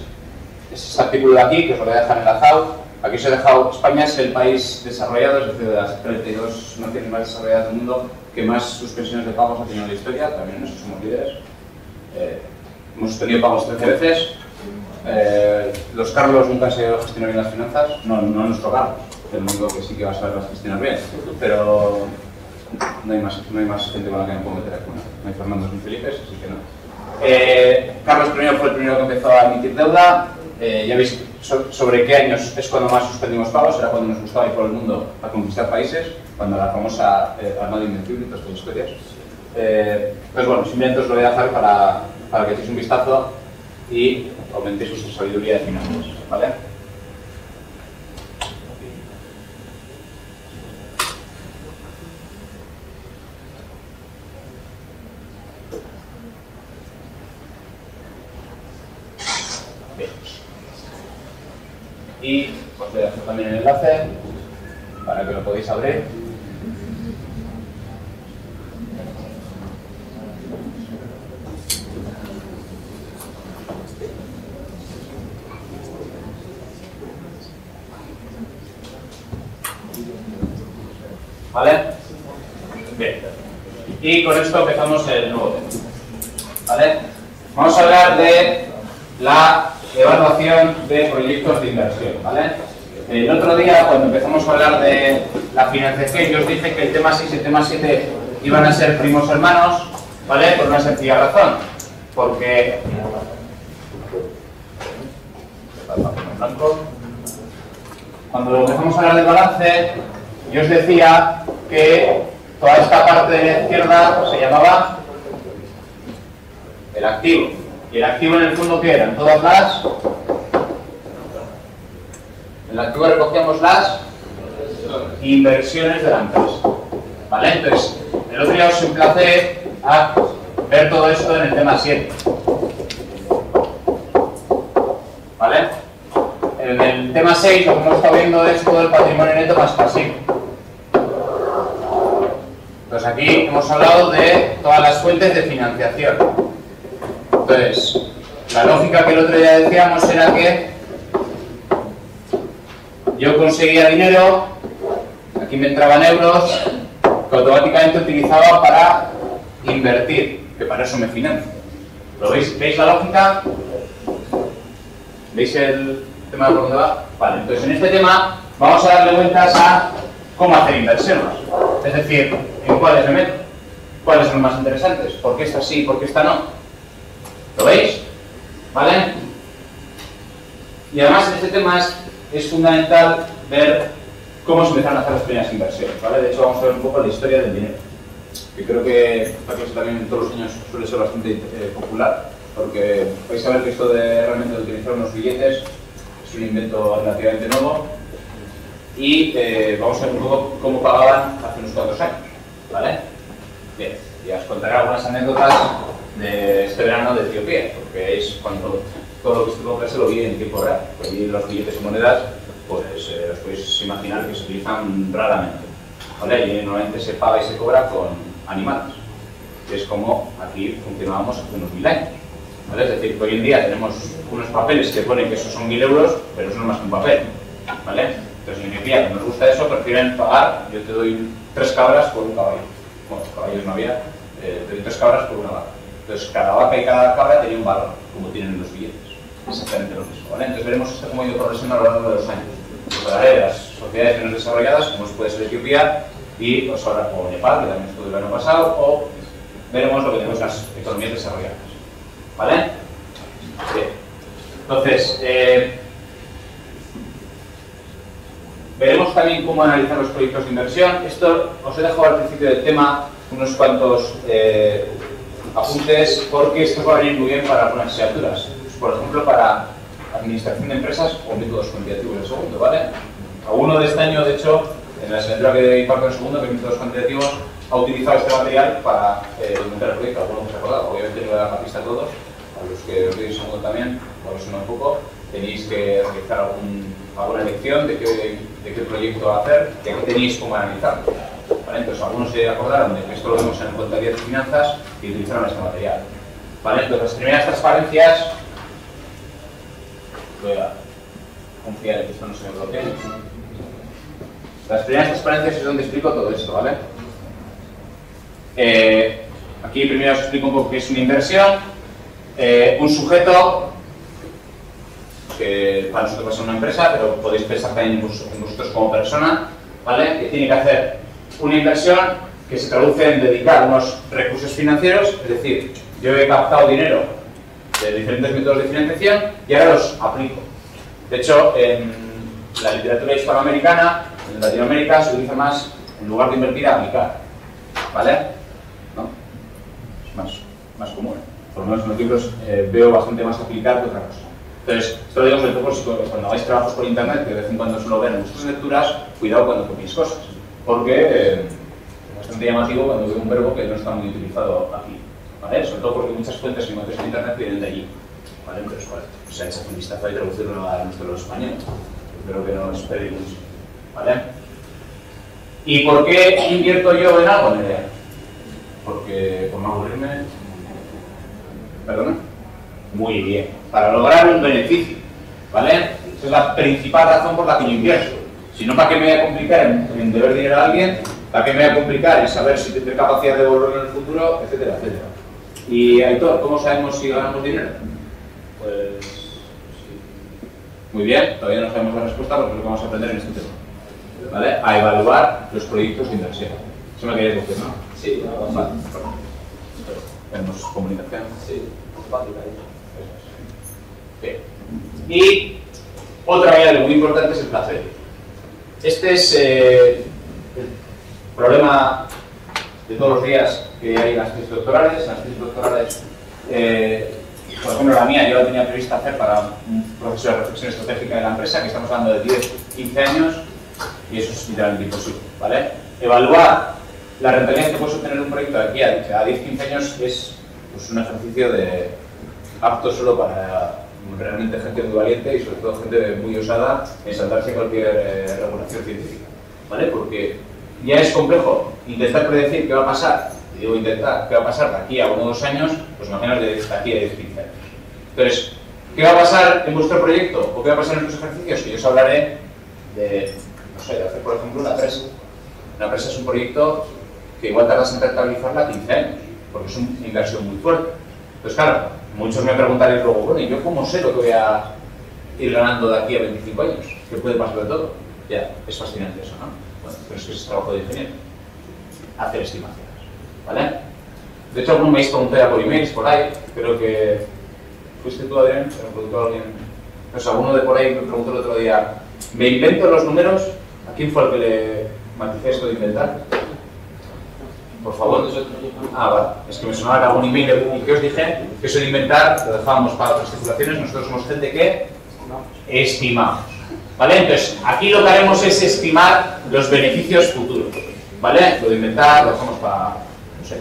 es este artículo de aquí, que os lo voy a dejar enlazado. Aquí os he dejado, España es el país desarrollado, es decir, de las 32 naciones más desarrolladas del mundo, que más suspensiones de pagos ha tenido en la historia, también en eso somos líderes. Hemos suspendido pagos 13 veces. Los Carlos nunca han sabido gestionar bien las finanzas, no nuestro Carlos, el único que sí que va a saberlas gestionar bien, pero no hay más gente con la que me puedo meter aquí. No hay Fernandos ni Felipes, así que no. Carlos I fue el primero que empezó a emitir deuda. Ya veis sobre qué años es cuando más suspendimos pagos, era cuando nos gustaba ir por el mundo a conquistar países, cuando la famosa Armada Invencible y todas estas historias. Pues bueno, simplemente os lo voy a dejar para que echéis un vistazo y aumentéis vuestra sabiduría de finanzas, ¿vale? Bien. Y os voy a dejar también el enlace para que lo podáis abrir. ¿Vale? Bien. Y con esto empezamos el nuevo tema. ¿Vale? Vamos a hablar de la evaluación de proyectos de inversión. ¿Vale? El otro día, cuando empezamos a hablar de la financiación, yo os dije que el tema 6 y el tema 7 iban a ser primos hermanos, ¿vale? Por una sencilla razón. Porque... cuando empezamos a hablar del balance, yo os decía que toda esta parte de la izquierda se llamaba el activo. Y el activo en el fondo, ¿qué eran? Todas las... En el activo recogíamos las inversiones de la empresa. ¿Vale? Entonces, el otro día os emplacé a ver todo esto en el tema 7. ¿Vale? En el tema 6 lo que hemos estado viendo es todo el patrimonio neto más pasivo. Entonces aquí hemos hablado de todas las fuentes de financiación. Entonces, la lógica que el otro día decíamos era que yo conseguía dinero, aquí me entraban euros, que automáticamente utilizaba para invertir, que para eso me financio. ¿Lo veis? ¿Veis la lógica? ¿Veis el tema de por dónde va? Vale, entonces en este tema vamos a darle vueltas a cómo hacer inversiones. Es decir, en cuáles me meto, cuáles son los más interesantes, por qué esta sí y por qué esta no. ¿Lo veis? ¿Vale? Y además en este tema es fundamental ver cómo se empezaron a hacer las primeras inversiones. ¿Vale? De hecho vamos a ver un poco la historia del dinero, que creo que esta clase también todos los años suele ser bastante popular, porque vais a ver que esto de realmente de utilizar unos billetes es un invento relativamente nuevo y vamos a ver un poco cómo pagaban hace unos cuantos años. ¿Vale? Bien, ya os contaré algunas anécdotas de este verano de Etiopía, porque es cuando todo lo que estoy comprando se lo vi en tiempo real. Pues vi los billetes y monedas, pues os podéis imaginar que se utilizan raramente. ¿Vale? Y normalmente se paga y se cobra con animales, que es como aquí funcionábamos hace unos 1000 años. ¿Vale? Es decir, que hoy en día tenemos unos papeles que ponen que esos son 1000 euros, pero eso no es más que un papel. ¿Vale? Entonces en Etiopía, que nos gusta eso, prefieren pagar, yo te doy 3 cabras por un caballo. Bueno, caballos no había, te doy 3 cabras por una vaca. Entonces cada vaca y cada cabra tenía un valor, como tienen los billetes. Exactamente lo mismo. ¿Vale? Entonces veremos esto cómo ha ido progresando a lo largo de los años. Os hablaré de las sociedades menos desarrolladas, como puede ser Etiopía, y os hablaré o Nepal, que también estuvo el año pasado, o veremos lo que tenemos en las economías desarrolladas. ¿Vale? Bien. Entonces, veremos también cómo analizar los proyectos de inversión. Esto os he dejado al principio del tema unos cuantos apuntes, porque esto va a venir muy bien para algunas asignaturas. Por ejemplo, para administración de empresas o métodos cuantitativos de segundo, ¿vale? Alguno de este año, de hecho, en la asignatura que imparto en segundo, que es métodos cuantitativos, ha utilizado este material para documentar el proyecto. Alguno que se ha acordado, obviamente no voy a dar la pista a todos, a los que os doy en segundo también, por eso no un poco, tenéis que realizar alguna lección de qué proyecto hacer, de qué tenéis como analizar. ¿Vale? Entonces, algunos se acordaron de que esto lo vemos en contabilidad y finanzas y utilizaron este material. ¿Vale? Entonces, las primeras transparencias, voy a confiar en que esto no se me bloquee. Las primeras transparencias es donde explico todo esto, ¿vale? Aquí primero os explico un poco qué es una inversión. Un sujeto, que para nosotros va a ser una empresa, pero podéis pensar también en vosotros como persona, ¿vale? Que tiene que hacer una inversión que se traduce en dedicar unos recursos financieros, es decir, yo he captado dinero de diferentes métodos de financiación y ahora los aplico. De hecho, en la literatura hispanoamericana, en Latinoamérica, se utiliza más, en lugar de invertir, a aplicar. ¿Vale? ¿No? Es más común. Por lo menos en los libros veo bastante más aplicar que otra cosa. Entonces, esto lo digo sobre todo por si cuando hagáis trabajos por internet, que de vez en cuando suelo ver en vuestras lecturas, cuidado cuando copiéis cosas. Porque es bastante llamativo cuando veo un verbo que no está muy utilizado aquí. ¿Vale? Sobre todo porque muchas fuentes que encontréis en internet vienen de allí. ¿Vale? Entonces, bueno, se ha hecho un vistazo y traducirlo a nuestro español. Espero que no os perdéis mucho. ¿Vale? ¿Y por qué invierto yo en algo? Ni idea. Porque, por no aburrirme... ¿Perdona? Muy bien. Para lograr un beneficio. ¿Vale? Esa es la principal razón por la que yo invierto. Si no, ¿para qué me voy a complicar en deber dinero a alguien ¿Para qué me voy a complicar en saber si tendré capacidad de devolverlo en el futuro, etcétera, etcétera? Y Aitor, ¿cómo sabemos si ganamos dinero? Pues sí. Muy bien, todavía no sabemos la respuesta porque es lo que vamos a aprender en este tema. ¿Vale? A evaluar los proyectos de inversión. Eso me queréis decir, ¿no? Sí, Vale. Tenemos comunicación. sí, fácil ahí. Bien. Y otra variable muy importante es el placer. Este es el problema de todos los días que hay en las tesis doctorales. Las tesis doctorales, por ejemplo, la mía yo la tenía prevista hacer para un proceso de reflexión estratégica de la empresa, que estamos hablando de 10, 15 años, y eso es literalmente imposible, ¿vale? Evaluar la rentabilidad que puedes obtener en un proyecto de aquí a 10, 15 años es pues, un ejercicio apto solo para realmente gente muy valiente y sobre todo gente muy osada en saltarse cualquier regulación científica, ¿vale? Porque ya es complejo intentar predecir qué va a pasar, y digo intentar, qué va a pasar de aquí a 1 o 2 años, pues imaginaos de aquí a 10 15 años. Entonces, ¿qué va a pasar en vuestro proyecto o qué va a pasar en vuestros ejercicios? Que yo os hablaré de, no sé, de hacer por ejemplo una presa. Una presa es un proyecto que igual tardas en rentabilizarla 15 años, porque es una inversión muy fuerte. Entonces, claro, muchos me preguntaréis luego, bueno, ¿y yo cómo sé lo que voy a ir ganando de aquí a 25 años? ¿Qué puede pasar de todo? Ya, es fascinante eso, ¿no? Bueno, pero es que es trabajo de ingeniero. Hacer estimaciones, ¿vale? De hecho, alguno me habéis preguntado por emails, por ahí, creo que fuiste tú, Adrián, me preguntó alguien, no sé, alguno de por ahí me preguntó el otro día, ¿me invento los números? ¿A quién fue el que le maticé esto de inventar? Por favor. Ah, vale. Es que me sonaba algún email y que os dije que eso de inventar lo dejábamos para otras titulaciones. Nosotros somos gente que estimamos. ¿Vale? Entonces, aquí lo que haremos es estimar los beneficios futuros. ¿Vale? Lo de inventar lo dejamos para... no sé.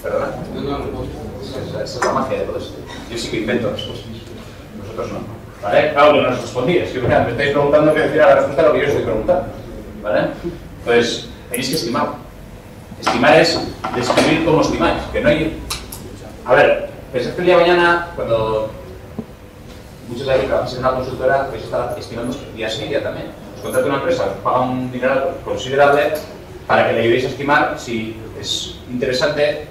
¿Perdona? Esa es la magia de todo esto. Yo sí que invento respuestas. Vosotros no. ¿Vale? Claro que no os respondí. Es que me estáis preguntando que decir a la respuesta a lo que yo estoy preguntando. ¿Vale? Entonces, tenéis que estimar. Estimar es describir cómo estimáis. Que no hay... A ver, pensad que el día de mañana, cuando muchos de ahí trabajáis en una consultora, vais a estar estimando día sí, día también. Os contrata una empresa, os paga un dinero considerable para que le ayudéis a estimar si es interesante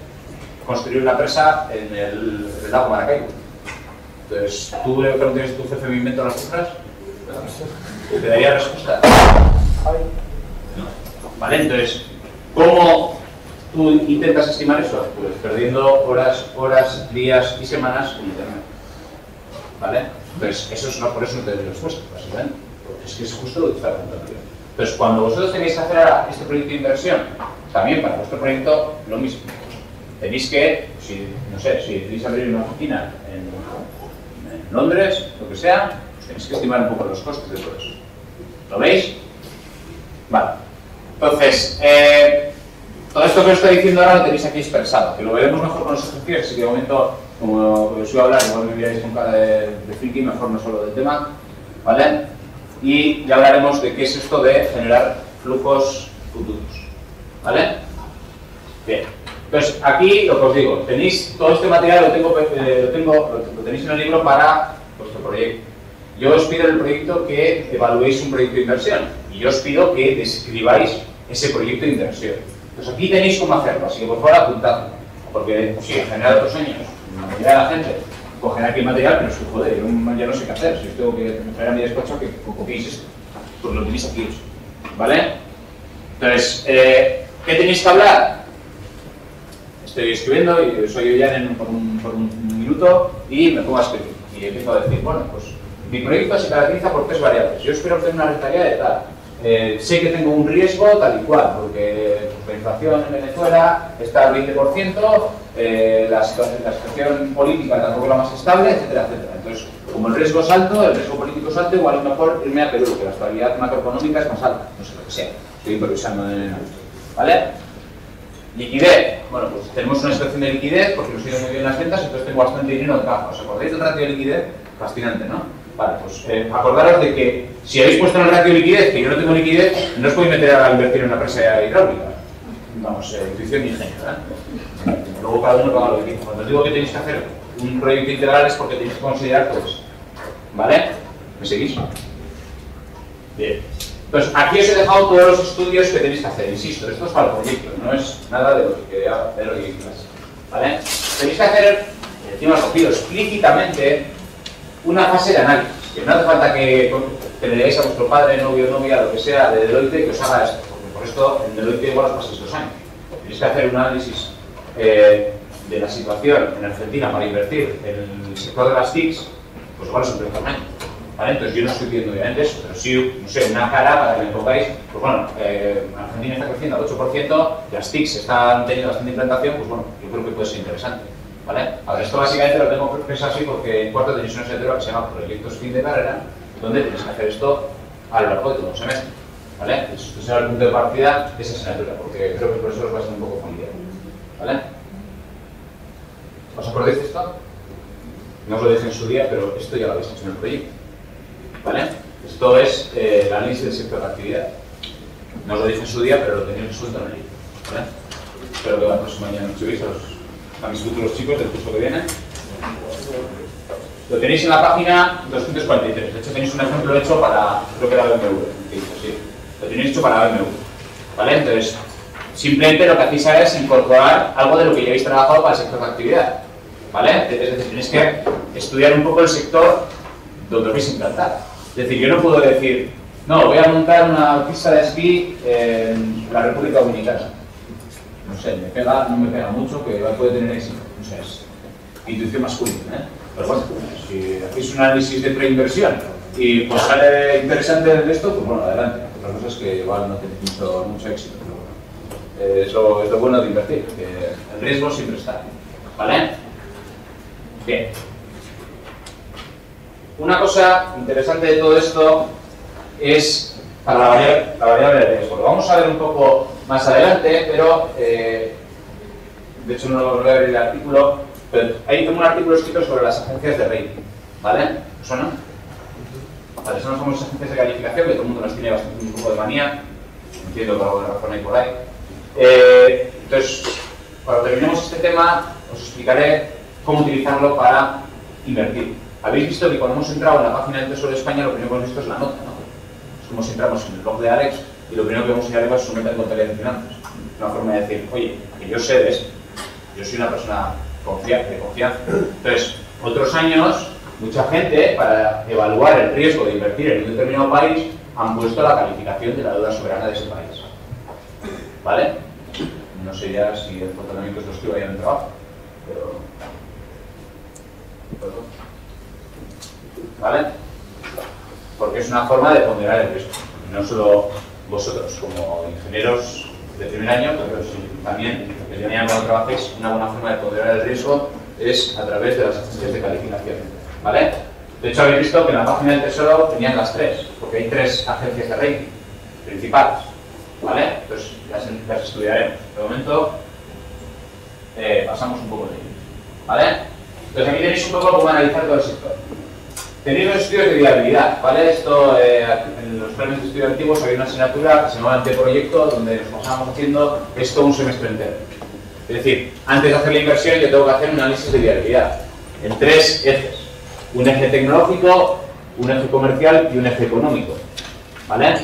construir una presa en el lago Maracaibo. Entonces, ¿tú le preguntarías a tu jefe, me invento las cifras? ¿Te daría respuesta? No. ¿Vale? Entonces, ¿cómo tú intentas estimar eso? Pues perdiendo horas, días y semanas en Internet. ¿Vale? Entonces, eso es por eso no te doy respuesta, básicamente. Porque es que es justo lo que está preguntando yo. Entonces, cuando vosotros tenéis que hacer ahora este proyecto de inversión, también para vuestro proyecto, lo mismo. Tenéis que, no sé, si tenéis que abrir una oficina en Londres, lo que sea, pues tenéis que estimar un poco los costes de todo eso. ¿Lo veis? Vale. Entonces, todo esto que os estoy diciendo ahora lo tenéis aquí dispersado, que lo veremos mejor con los ejercicios, así que de momento, como os iba a hablar, igual me miráis con cara de friki, mejor no solo del tema, ¿vale? Y ya hablaremos de qué es esto de generar flujos futuros, ¿vale? Bien. Entonces, aquí lo que os digo, tenéis todo este material, lo tenéis en el libro para vuestro proyecto. Yo os pido en el proyecto que evaluéis un proyecto de inversión y yo os pido que describáis ese proyecto de inversión. Entonces, aquí tenéis cómo hacerlo, así que por favor apuntadlo. Porque, si en general de otros años, la mayoría de la gente cogerá aquí el material, pero es que joder, yo ya no sé qué hacer. Si os tengo que traer a mi despacho que copiéis esto, pues lo tenéis aquí. ¿Vale? Entonces, ¿qué tenéis que hablar? Estoy escribiendo y soy yo ya por un minuto y me pongo a escribir. Y empiezo a decir, bueno, pues mi proyecto se caracteriza por 3 variables. Yo espero obtener una rentabilidad de tal. Sé que tengo un riesgo tal y cual, porque la inflación en Venezuela está al 20%, la situación política tampoco es la más estable, etcétera, etcétera. Entonces, como el riesgo es alto, el riesgo político es alto, igual es mejor irme a Perú, que la estabilidad macroeconómica es más alta. No sé lo que sea. Estoy improvisando en el... ¿Vale? Liquidez. Bueno, pues tenemos una situación de liquidez porque nos ha ido muy bien las ventas, entonces tengo bastante dinero en caja. ¿Os acordáis del ratio de liquidez? Fascinante, ¿no? Vale, pues acordaros de que si habéis puesto en el ratio de liquidez que yo no tengo liquidez, no os podéis meter a invertir en una presa hidráulica. Vamos, intuición y ingenio, ¿eh? Luego cada uno paga lo que quiere. Cuando os digo que tenéis que hacer un proyecto integral es porque tenéis que considerar todo eso. ¿Vale? ¿Me seguís? Bien. Entonces, aquí os he dejado todos los estudios que tenéis que hacer, insisto, esto es para el proyecto, no es nada de lo que quería hacer hoy en clase, ¿vale? Tenéis que hacer, encima os cogido explícitamente, una fase de análisis, que no hace falta que le digáis a vuestro padre, novio, novia, lo que sea, de Deloitte, que os haga esto, porque por esto en Deloitte igual os paséis 2 años. Tenéis que hacer un análisis de la situación en Argentina para invertir en el sector de las TICs, pues igual es un proyecto año. ¿Vale? Entonces yo no estoy pidiendo obviamente eso, pero sí, no sé, una cara para que me pongáis, pues bueno, Argentina está creciendo al 8%, las TICs están teniendo bastante implantación, pues bueno, yo creo que puede ser interesante. ¿Vale? Ahora, esto básicamente lo tengo pensado así porque en cuarto tenéis una asignatura que se llama Proyectos Fin de Carrera, donde tenéis que hacer esto a lo largo de todo el semestre. ¿Vale? Esto será el punto de partida de esa asignatura, porque creo que por eso os va a ser un poco familiar. ¿Vale? ¿Os acordáis de esto? No os lo dije en su día, pero esto ya lo habéis hecho en el proyecto. ¿Vale? Esto es el análisis del sector de actividad. No os lo dije en su día, pero lo tenéis resuelto en el libro. ¿Vale? Espero que la próxima mañana nos subáis a mis futuros chicos del curso que viene. Lo tenéis en la página 243. De hecho, tenéis un ejemplo hecho para, creo que era BMW. Sí. Lo tenéis hecho para BMW. ¿Vale? Entonces, simplemente lo que hacéis ahora es incorporar algo de lo que ya habéis trabajado para el sector de actividad. ¿Vale? Es decir, tenéis que estudiar un poco el sector donde os vais a implantar. Es decir, yo no puedo decir, no, voy a montar una pista de esquí en la República Dominicana. No sé, no me pega mucho, que puede tener éxito. No sé, es intuición masculina, ¿eh? Pero bueno, si hacéis un análisis de preinversión y pues sale interesante de esto, pues bueno, adelante. Otra cosa es que igual no tenéis mucho éxito, pero bueno, eso es lo bueno de invertir, que el riesgo siempre está. ¿Vale? Bien. Una cosa interesante de todo esto es para la variable de riesgo. Lo vamos a ver un poco más adelante, pero de hecho no lo voy a ver el artículo, pero ahí tengo un artículo escrito sobre las agencias de rating, ¿vale? ¿Os suena? Vale, son las famosas agencias de calificación, que todo el mundo las tiene bastante un poco de manía, entiendo por alguna razón hay por ahí. Entonces, cuando terminemos este tema, os explicaré cómo utilizarlo para invertir. Habéis visto que cuando hemos entrado en la página del Tesoro de España, lo primero que hemos visto es la nota, ¿no? Es como si entramos en el blog de Alex y lo primero que vemos ahí arriba es su meta de contabilidad de finanzas. Una forma de decir, oye, que yo sé de esto, yo soy una persona de confianza. Entonces, otros años, mucha gente, para evaluar el riesgo de invertir en un determinado país, han puesto la calificación de la deuda soberana de ese país. ¿Vale? No sé ya si el funcionamiento es lo que vayan en trabajo, pero... ¿Vale? Porque es una forma de ponderar el riesgo. No solo vosotros, como ingenieros de primer año, pero también el día cuando trabajéis, una buena forma de ponderar el riesgo es a través de las agencias de calificación. ¿Vale? De hecho, habéis visto que en la página del Tesoro tenían las 3, porque hay 3 agencias de rating principales. ¿Vale? Entonces las estudiaremos. De momento, pasamos un poco de ello. ¿Vale? Entonces aquí tenéis un poco cómo analizar todo el sector. Tenéis los estudios de viabilidad, ¿vale? Esto, en los planes de estudio antiguos había una asignatura que se llamaba anteproyecto, donde nos pasábamos haciendo esto un semestre entero. Es decir, antes de hacer la inversión yo tengo que hacer un análisis de viabilidad en 3 ejes. Un eje tecnológico, un eje comercial y un eje económico. ¿Vale?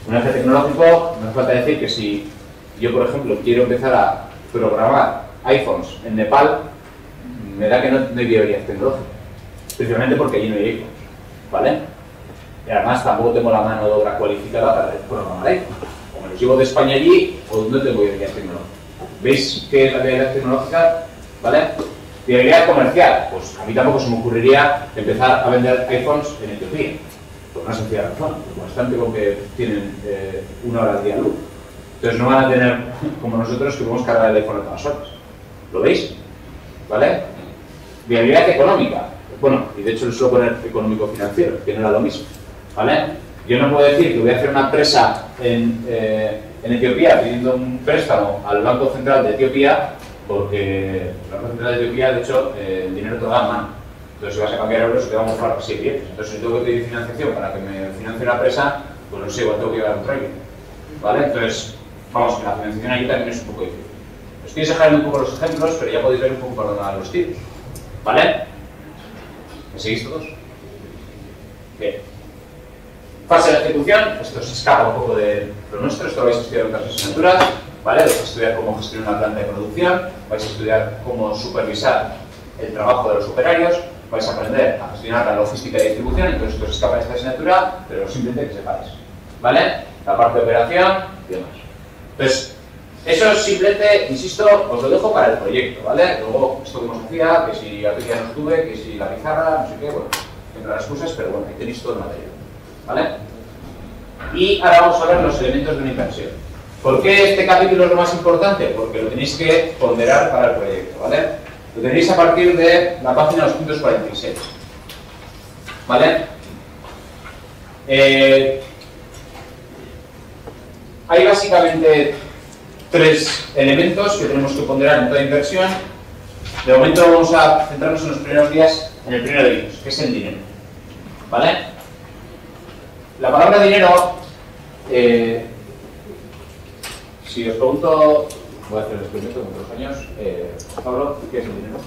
Un eje tecnológico, no hace falta decir que si yo, por ejemplo, quiero empezar a programar iPhones en Nepal, me da que no hay viabilidad tecnológica. Principalmente porque allí no hay iPhones, ¿vale? Y además tampoco tengo la mano de obra cualificada para programar iPhones. O me los llevo de España allí, o no tengo viabilidad tecnológica. ¿Veis qué es la viabilidad tecnológica? ¿Vale? Viabilidad comercial, pues a mí tampoco se me ocurriría empezar a vender iPhones en Etiopía. Por una sencilla razón, porque bastante con que tienen 1 hora al día luz. Entonces no van a tener, como nosotros, que podemos cargar el iPhone a todas horas. ¿Lo veis? ¿Vale? Viabilidad económica. Bueno, y de hecho le suelo poner económico-financiero, que no era lo mismo. ¿Vale? Yo no puedo decir que voy a hacer una empresa en Etiopía pidiendo un préstamo al Banco Central de Etiopía, porque el Banco Central de Etiopía, de hecho, el dinero te lo da en mano. Entonces, si vas a cambiar euros, te vamos a pagar 6 días. Entonces, si tengo que pedir financiación para que me financie una empresa, pues no sé, igual tengo que llevar un trailer. ¿Vale? Entonces, vamos, que la financiación aquí también es un poco difícil. Estoy exagerando un poco los ejemplos, pero ya podéis ver un poco por dónde van los tiros. ¿Vale? ¿Me seguís todos? Bien. Fase de ejecución, esto se escapa un poco de lo nuestro, esto lo vais a estudiar en otras asignaturas, ¿vale? Vais a estudiar cómo gestionar una planta de producción, vais a estudiar cómo supervisar el trabajo de los operarios, vais a aprender a gestionar la logística y distribución, entonces esto se escapa de esta asignatura, pero simplemente que sepáis, ¿vale? La parte de operación y demás. Entonces, eso simplemente, insisto, os lo dejo para el proyecto, ¿vale? Luego, esto que os decía, que si la ya no estuve, que si la pizarra, no sé qué, bueno, entre las excusas, pero bueno, ahí tenéis todo el material, ¿vale? Y ahora vamos a ver los elementos de una inversión. ¿Por qué este capítulo es lo más importante? Porque lo tenéis que ponderar para el proyecto, ¿vale? Lo tenéis a partir de la página 246, ¿vale? Hay básicamente tres elementos que tenemos que ponderar en toda inversión. De momento vamos a centrarnos en los primeros días, en el primero de ellos, que es el dinero, ¿vale? La palabra dinero, si os pregunto, voy a hacer el experimento con otros años, Pablo, ¿qué es el dinero?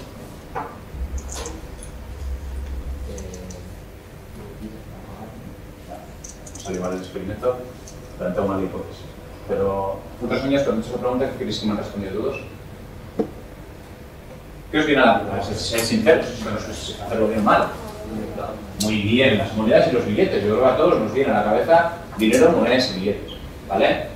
No salió mal el experimento, planteo mal la hipótesis. Pero otros años, cuando se pregunta, ¿qué queréis que me han respondido todos? ¿Qué os viene a la cabeza? Ser sinceros, hacerlo bien mal. Muy bien, las monedas y los billetes. Yo creo que a todos nos viene a la cabeza dinero, monedas y billetes, ¿vale?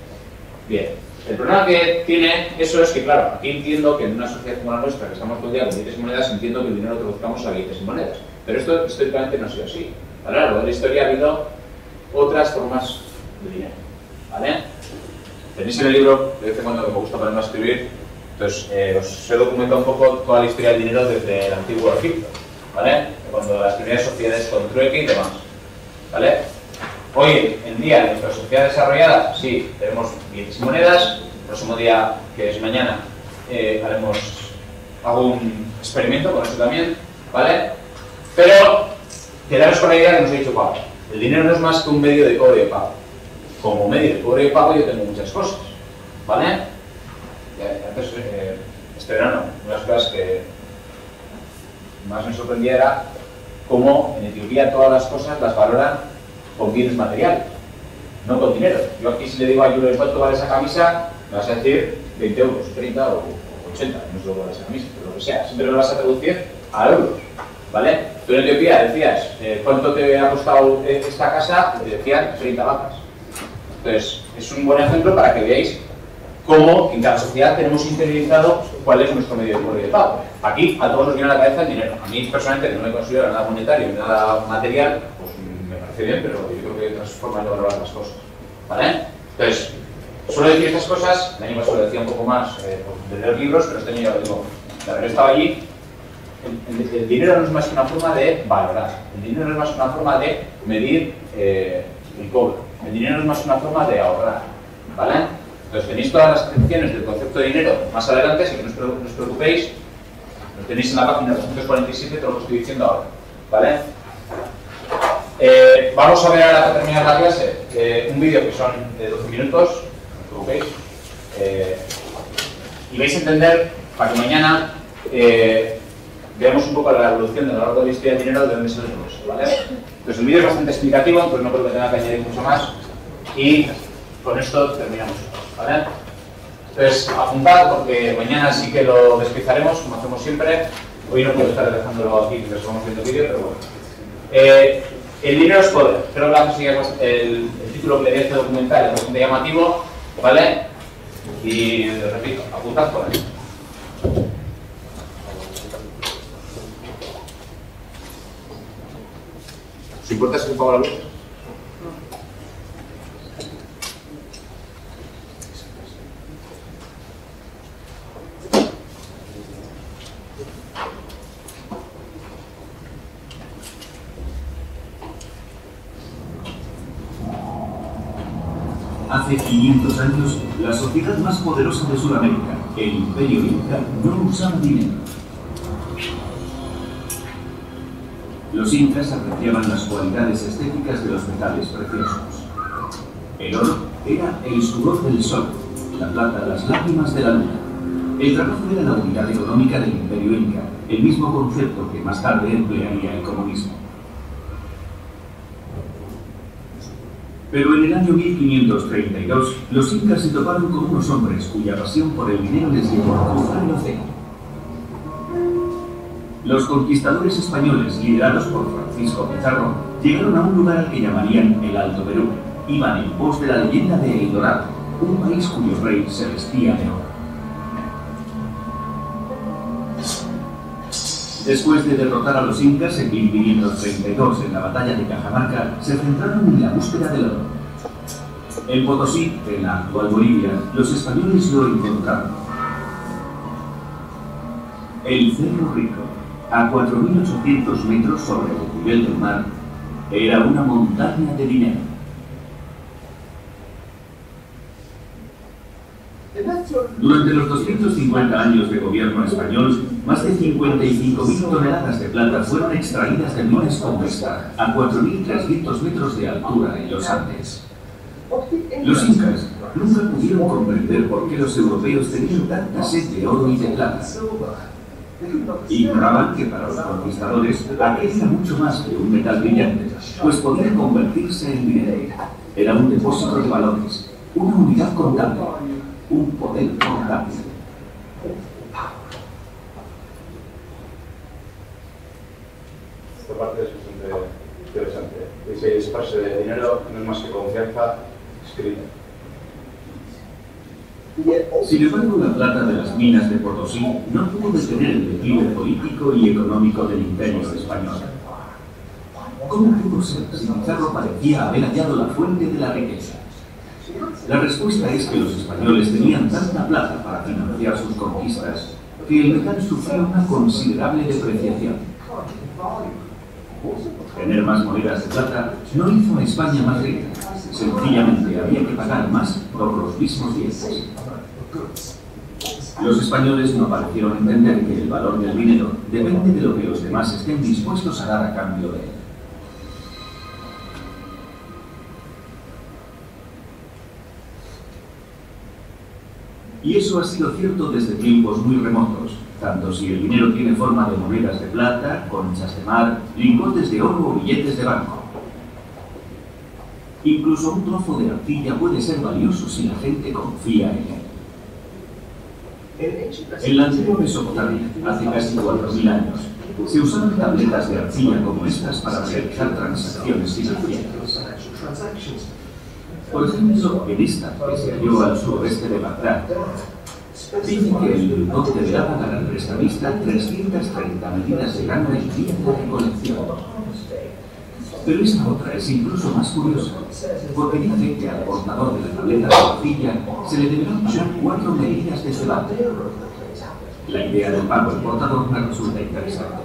Bien. El problema que tiene eso es que, claro, aquí entiendo que en una sociedad como la nuestra, que estamos todo el día con billetes y monedas, entiendo que el dinero lo traduzcamos a billetes y monedas. Pero esto históricamente no ha sido así. A lo largo de la historia ha habido otras formas de dinero, ¿vale? Tenéis en el libro, de vez en cuando que me gusta ponerme a escribir, entonces os he documentado un poco toda la historia del dinero desde el antiguo Egipto, ¿vale? Cuando las primeras sociedades con trueque y demás, ¿vale? Hoy en día, en nuestra sociedad desarrollada, sí, tenemos billetes y monedas. El próximo día, que es mañana, hago un experimento con eso también, ¿vale? Pero quedaros con la idea que nos he dicho Pablo. El dinero no es más que un medio de cobro y de pago. Como medio de cobro y pago yo tengo muchas cosas, ¿vale? Antes, este verano, una de las cosas que más me sorprendía era cómo en Etiopía todas las cosas las valoran con bienes materiales, no con dinero. Yo aquí si le digo a Julio cuánto vale esa camisa, me vas a decir 20 euros, 30 o 80, no sé lo que vale esa camisa, pero lo que sea, siempre lo vas a traducir a euros, ¿vale? Tú en Etiopía decías, ¿cuánto te ha costado esta casa? Y te decían 30 vacas. Entonces, es un buen ejemplo para que veáis cómo en cada sociedad tenemos interiorizado cuál es nuestro medio de cobro y de pago. Aquí a todos nos viene a la cabeza el dinero. A mí personalmente, que no me considero nada monetario, nada material, pues me parece bien, pero yo creo que hay otras formas de valorar las cosas, ¿vale? Entonces, suelo decir estas cosas, el año pasado decía un poco más de leer libros, pero este año ya lo digo, de haber estado allí. El dinero no es más que una forma de valorar, el dinero no es más que una forma de medir el cobro, el dinero no es más que una forma de ahorrar, ¿vale? Entonces tenéis todas las definiciones del concepto de dinero más adelante, así que no os preocupéis, lo tenéis en la página 247, te lo estoy diciendo ahora, ¿vale? Vamos a ver ahora para terminar la clase un vídeo que son de 12 minutos, no os preocupéis, y vais a entender para que mañana veamos un poco la evolución de a lo largo de la historia del dinero, de dónde sale todo eso, ¿vale? Entonces el vídeo es bastante explicativo, entonces no creo que tenga que añadir mucho más, y con esto terminamos, ¿vale? Entonces apuntad porque mañana sí que lo despizaremos, como hacemos siempre. Hoy no puedo estar dejándolo aquí porque estamos viendo vídeo, pero bueno. El dinero es poder. Creo que la música es el título que le di a este documental es bastante llamativo, ¿vale? Y repito, apuntad por ahí. ¿Os importa si me pongo la luz? Hace 500 años, la sociedad más poderosa de Sudamérica, el Imperio Inca, no usaba dinero. Los incas apreciaban las cualidades estéticas de los metales preciosos. El oro era el sudor del sol, la plata las lágrimas de la luna. El trabajo era la unidad económica del Imperio Inca, el mismo concepto que más tarde emplearía el comunismo. Pero en el año 1532, los incas se toparon con unos hombres cuya pasión por el dinero les llevó a cruzar el océano. Los conquistadores españoles, liderados por Francisco Pizarro, llegaron a un lugar al que llamarían el Alto Perú. Iban en pos de la leyenda de El Dorado, un país cuyo rey se vestía de oro. Después de derrotar a los incas en 1532 en la batalla de Cajamarca, se centraron en la búsqueda del oro. En Potosí, en la actual Bolivia, los españoles lo encontraron. El Cerro Rico, a 4.800 metros sobre el nivel del mar, era una montaña de dinero. Durante los 250 años de gobierno español, más de 55.000 toneladas de plata fueron extraídas de minas como esta, a 4.300 metros de altura en los Andes. Los incas nunca pudieron comprender por qué los europeos tenían tanta sed de oro y de plata. Ignoraban que para los conquistadores aquel era mucho más que un metal brillante, pues podía convertirse en dinero. Era un depósito de valores, una unidad contable, un poder contable. Esta parte es bastante interesante. Ese frase de dinero no es más que confianza escrita. Sin embargo, la plata de las minas de Potosí no pudo detener el declive político y económico del imperio español. ¿Cómo pudo ser si Pizarro parecía haber hallado la fuente de la riqueza? La respuesta es que los españoles tenían tanta plata para financiar sus conquistas que el metal sufrió una considerable depreciación. Tener más monedas de plata no hizo a España más rica, sencillamente había que pagar más por los mismos bienes. Los españoles no parecieron entender que el valor del dinero depende de lo que los demás estén dispuestos a dar a cambio de él. Y eso ha sido cierto desde tiempos muy remotos, tanto si el dinero tiene forma de monedas de plata, conchas de mar, lingotes de oro o billetes de banco. Incluso un trozo de arcilla puede ser valioso si la gente confía en él. En la antigua Mesopotamia, hace casi 4.000 años, se usaban tabletas de arcilla como estas para realizar transacciones financieras. Por ejemplo, en esta, que se halló al suroeste de Bagdad, dice que el lingote de daban al prestamista 330 medidas de grano el día de la recolección. Pero esta otra es incluso más curiosa, porque dice que al portador de la tableta de arcilla se le deberán pagar 4 medidas de cebada. La idea del pago al portador me resulta interesante.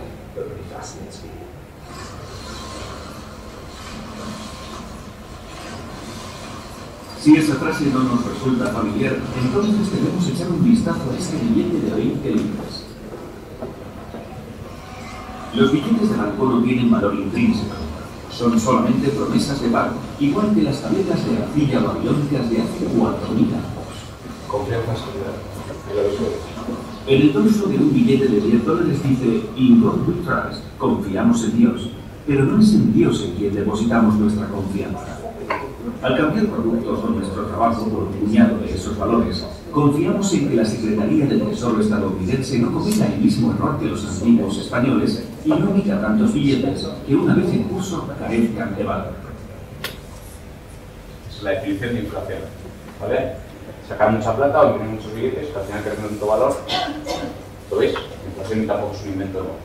Si esa frase no nos resulta familiar, entonces debemos echar un vistazo a este billete de 20 libras. Los billetes de banco no tienen valor intrínseco. Son solamente promesas de pago, igual que las tabletas de arcilla babilónicas de hace 4.000 años. Confianza escrita. En el dorso de un billete de 10 dólares dice "In God we trust", confiamos en Dios, pero no es en Dios en quien depositamos nuestra confianza. Al cambiar productos o nuestro trabajo por un puñado de esos valores, confiamos en que la Secretaría del Tesoro estadounidense no cometa el mismo error que los antiguos españoles y no emita tantos billetes que una vez en curso carezcan de valor. Es la definición de inflación, ¿vale? Sacar mucha plata o imprimir muchos billetes que al final carezcan de tanto valor. ¿Lo veis? La inflación tampoco es un invento nuevo.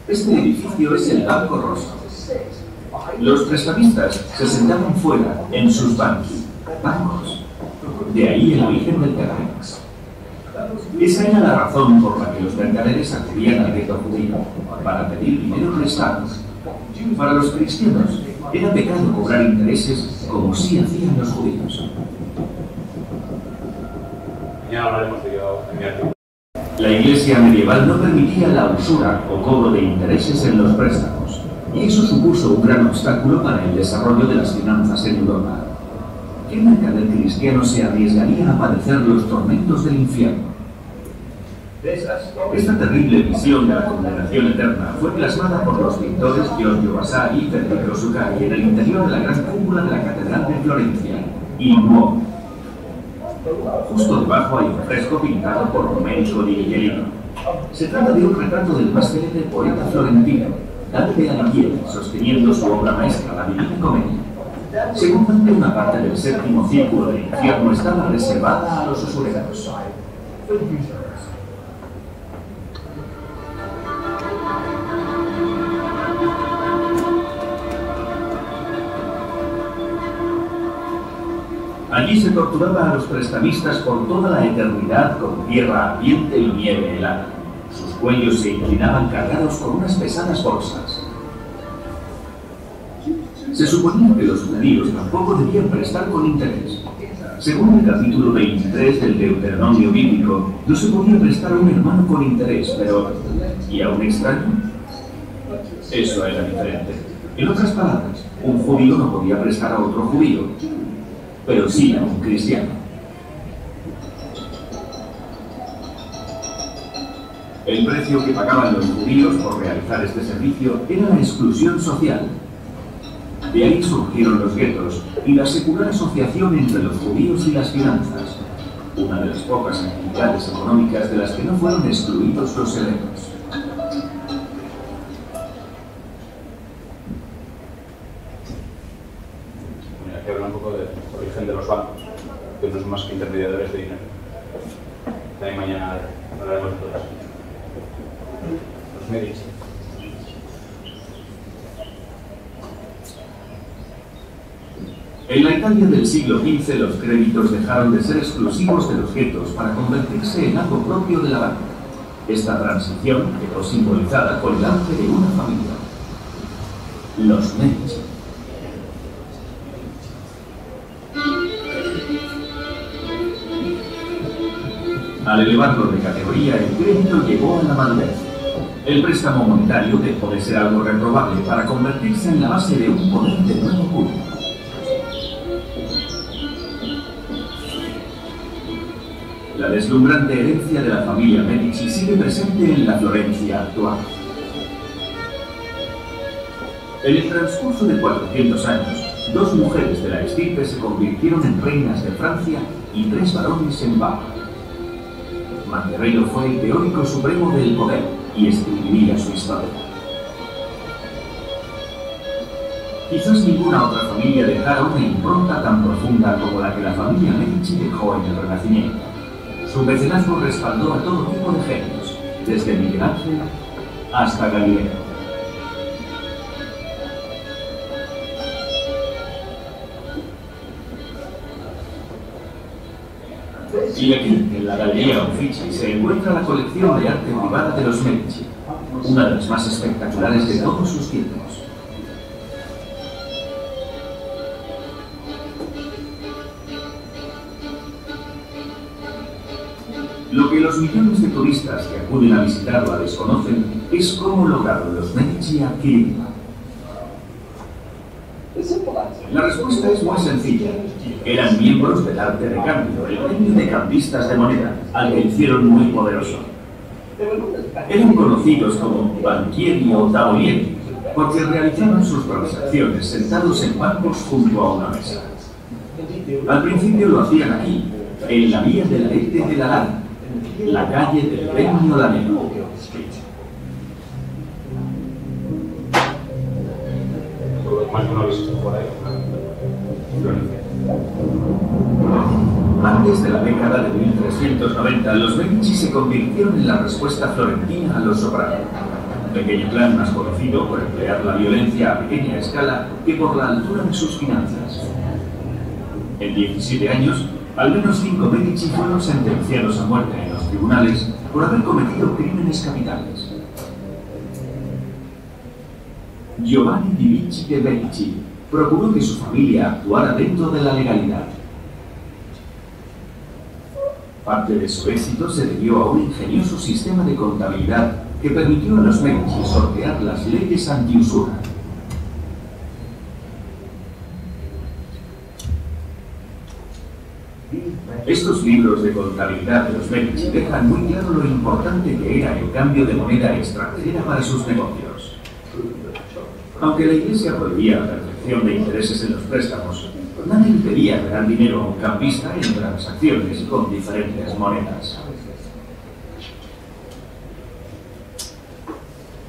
Este edificio es el Banco Rosa. Los prestamistas se sentaban fuera, en sus bancos. De ahí el origen del terreno. Esa era la razón por la que los mercaderes acudían al gueto judío, para pedir dinero prestado. Para los cristianos era pecado cobrar intereses como sí hacían los judíos. Ya hablaremos de ello en mi artículo. La Iglesia medieval no permitía la usura o cobro de intereses en los préstamos, y eso supuso un gran obstáculo para el desarrollo de las finanzas en Europa. ¿Qué mercader cristiano se arriesgaría a padecer los tormentos del infierno? Esta terrible visión de la condenación eterna fue plasmada por los pintores Giorgio Vasari y Federico Zuccari en el interior de la gran cúpula de la Catedral de Florencia, Il Duomo. Justo debajo hay un fresco pintado por Domenico di Michelino. Se trata de un retrato del más célebre poeta florentino, Dante Alighieri, sosteniendo su obra maestra, la Divina Comedia. Según Dante, una parte del séptimo círculo del infierno estaba reservada a los usureros. Allí se torturaba a los prestamistas por toda la eternidad con tierra ardiente y nieve helada. Sus cuellos se inclinaban cargados con unas pesadas bolsas. Se suponía que los judíos tampoco debían prestar con interés. Según el capítulo 23 del Deuteronomio bíblico, no se podía prestar a un hermano con interés, pero ¿y a un extraño? Eso era diferente. En otras palabras, un judío no podía prestar a otro judío, pero sí a un cristiano. El precio que pagaban los judíos por realizar este servicio era la exclusión social. De ahí surgieron los guetos y la secular asociación entre los judíos y las finanzas, una de las pocas actividades económicas de las que no fueron excluidos los helenos. Aquí habla un poco del origen de los bancos, que no son más que intermediadores de dinero. También mañana hablaremos de todo eso. Los Medici. En la Italia del siglo XV los créditos dejaron de ser exclusivos de los guetos para convertirse en algo propio de la banca. Esta transición quedó simbolizada con el auge de una familia, los Medici. Al elevarlo de categoría, el crédito llegó a la madurez. El préstamo monetario dejó de ser algo reprobable para convertirse en la base de un poder de nuevo culto. La deslumbrante herencia de la familia Medici sigue presente en la Florencia actual. En el transcurso de 400 años, 2 mujeres de la estirpe se convirtieron en reinas de Francia y 3 varones en papa. Manderello fue el teórico supremo del poder y escribiría su historia. Quizás ninguna otra familia dejara una impronta tan profunda como la que la familia Medici dejó en el Renacimiento. Su mecenazgo respaldó a todo tipo de genios, desde Miguel Ángel hasta Galileo. Y aquí, en la Galería Uffizi, se encuentra la colección de arte privada de los Medici, una de las más espectaculares de todos sus tiempos. Lo que los millones de turistas que acuden a visitarla desconocen es cómo lograron los Medici adquirirla. La respuesta es muy sencilla. Eran miembros del arte de cambio, el gremio de cambistas de moneda, al que hicieron muy poderoso. Eran conocidos como banchieri o tavolieri, porque realizaban sus transacciones sentados en bancos junto a una mesa. Al principio lo hacían aquí, en la vía de la Ete de la Lana, la calle del Gremio Lamego. Más que no lo he visto por ahí. Antes de la década de 1390, los Medici se convirtieron en la respuesta florentina a los Soprano, un pequeño clan más conocido por emplear la violencia a pequeña escala que por la altura de sus finanzas. En 17 años, al menos 5 Medici fueron sentenciados a muerte en los tribunales por haber cometido crímenes capitales. Giovanni di Vici de Medici procuró que su familia actuara dentro de la legalidad. Parte de su éxito se debió a un ingenioso sistema de contabilidad que permitió a los Medici sortear las leyes antiusura. Estos libros de contabilidad de los Medici dejan muy claro lo importante que era el cambio de moneda extranjera para sus negocios. Aunque la Iglesia prohibía la percepción de intereses en los préstamos, nada impedía ganar dinero a un cambista en transacciones con diferentes monedas.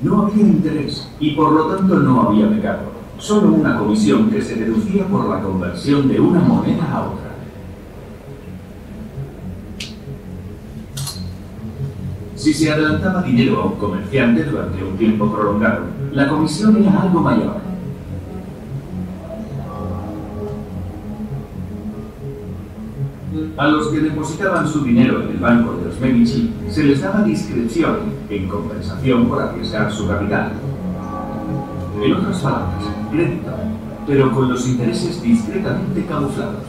No había interés y por lo tanto no había pecado, solo una comisión que se deducía por la conversión de una moneda a otra. Si se adelantaba dinero a un comerciante durante un tiempo prolongado, la comisión era algo mayor. A los que depositaban su dinero en el banco de los Medici se les daba discreción en compensación por arriesgar su capital. En otras palabras, crédito, pero con los intereses discretamente camuflados.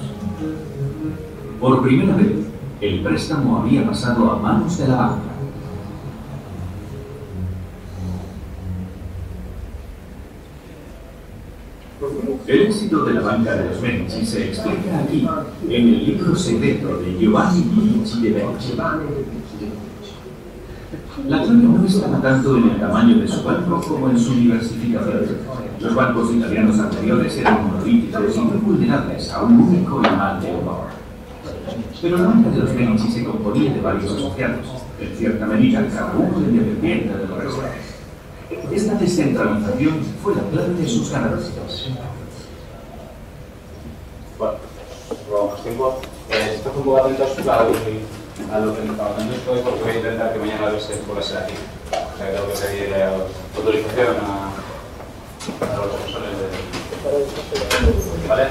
Por primera vez, el préstamo había pasado a manos de la banca. El éxito de la banca de los Medici se explica aquí, en el libro secreto de Giovanni Medici de Medici. La clave no estaba tanto en el tamaño de su banco como en su diversificación. Los bancos italianos anteriores eran monolíticos y muy vulnerables a un único y mal de humor. Pero la banca de los Medici se componía de varios asociados, en cierta medida cada uno independiente del resto. Esta descentralización fue la clave de sus ganancias. Bueno, robamos tiempo. Estad un poco atentos a lo que nos estamos haciendo esto, porque voy a intentar que mañana a ver si pueda ser aquí. O sea, que tengo que pedir autorización a los profesores de... ¿Vale?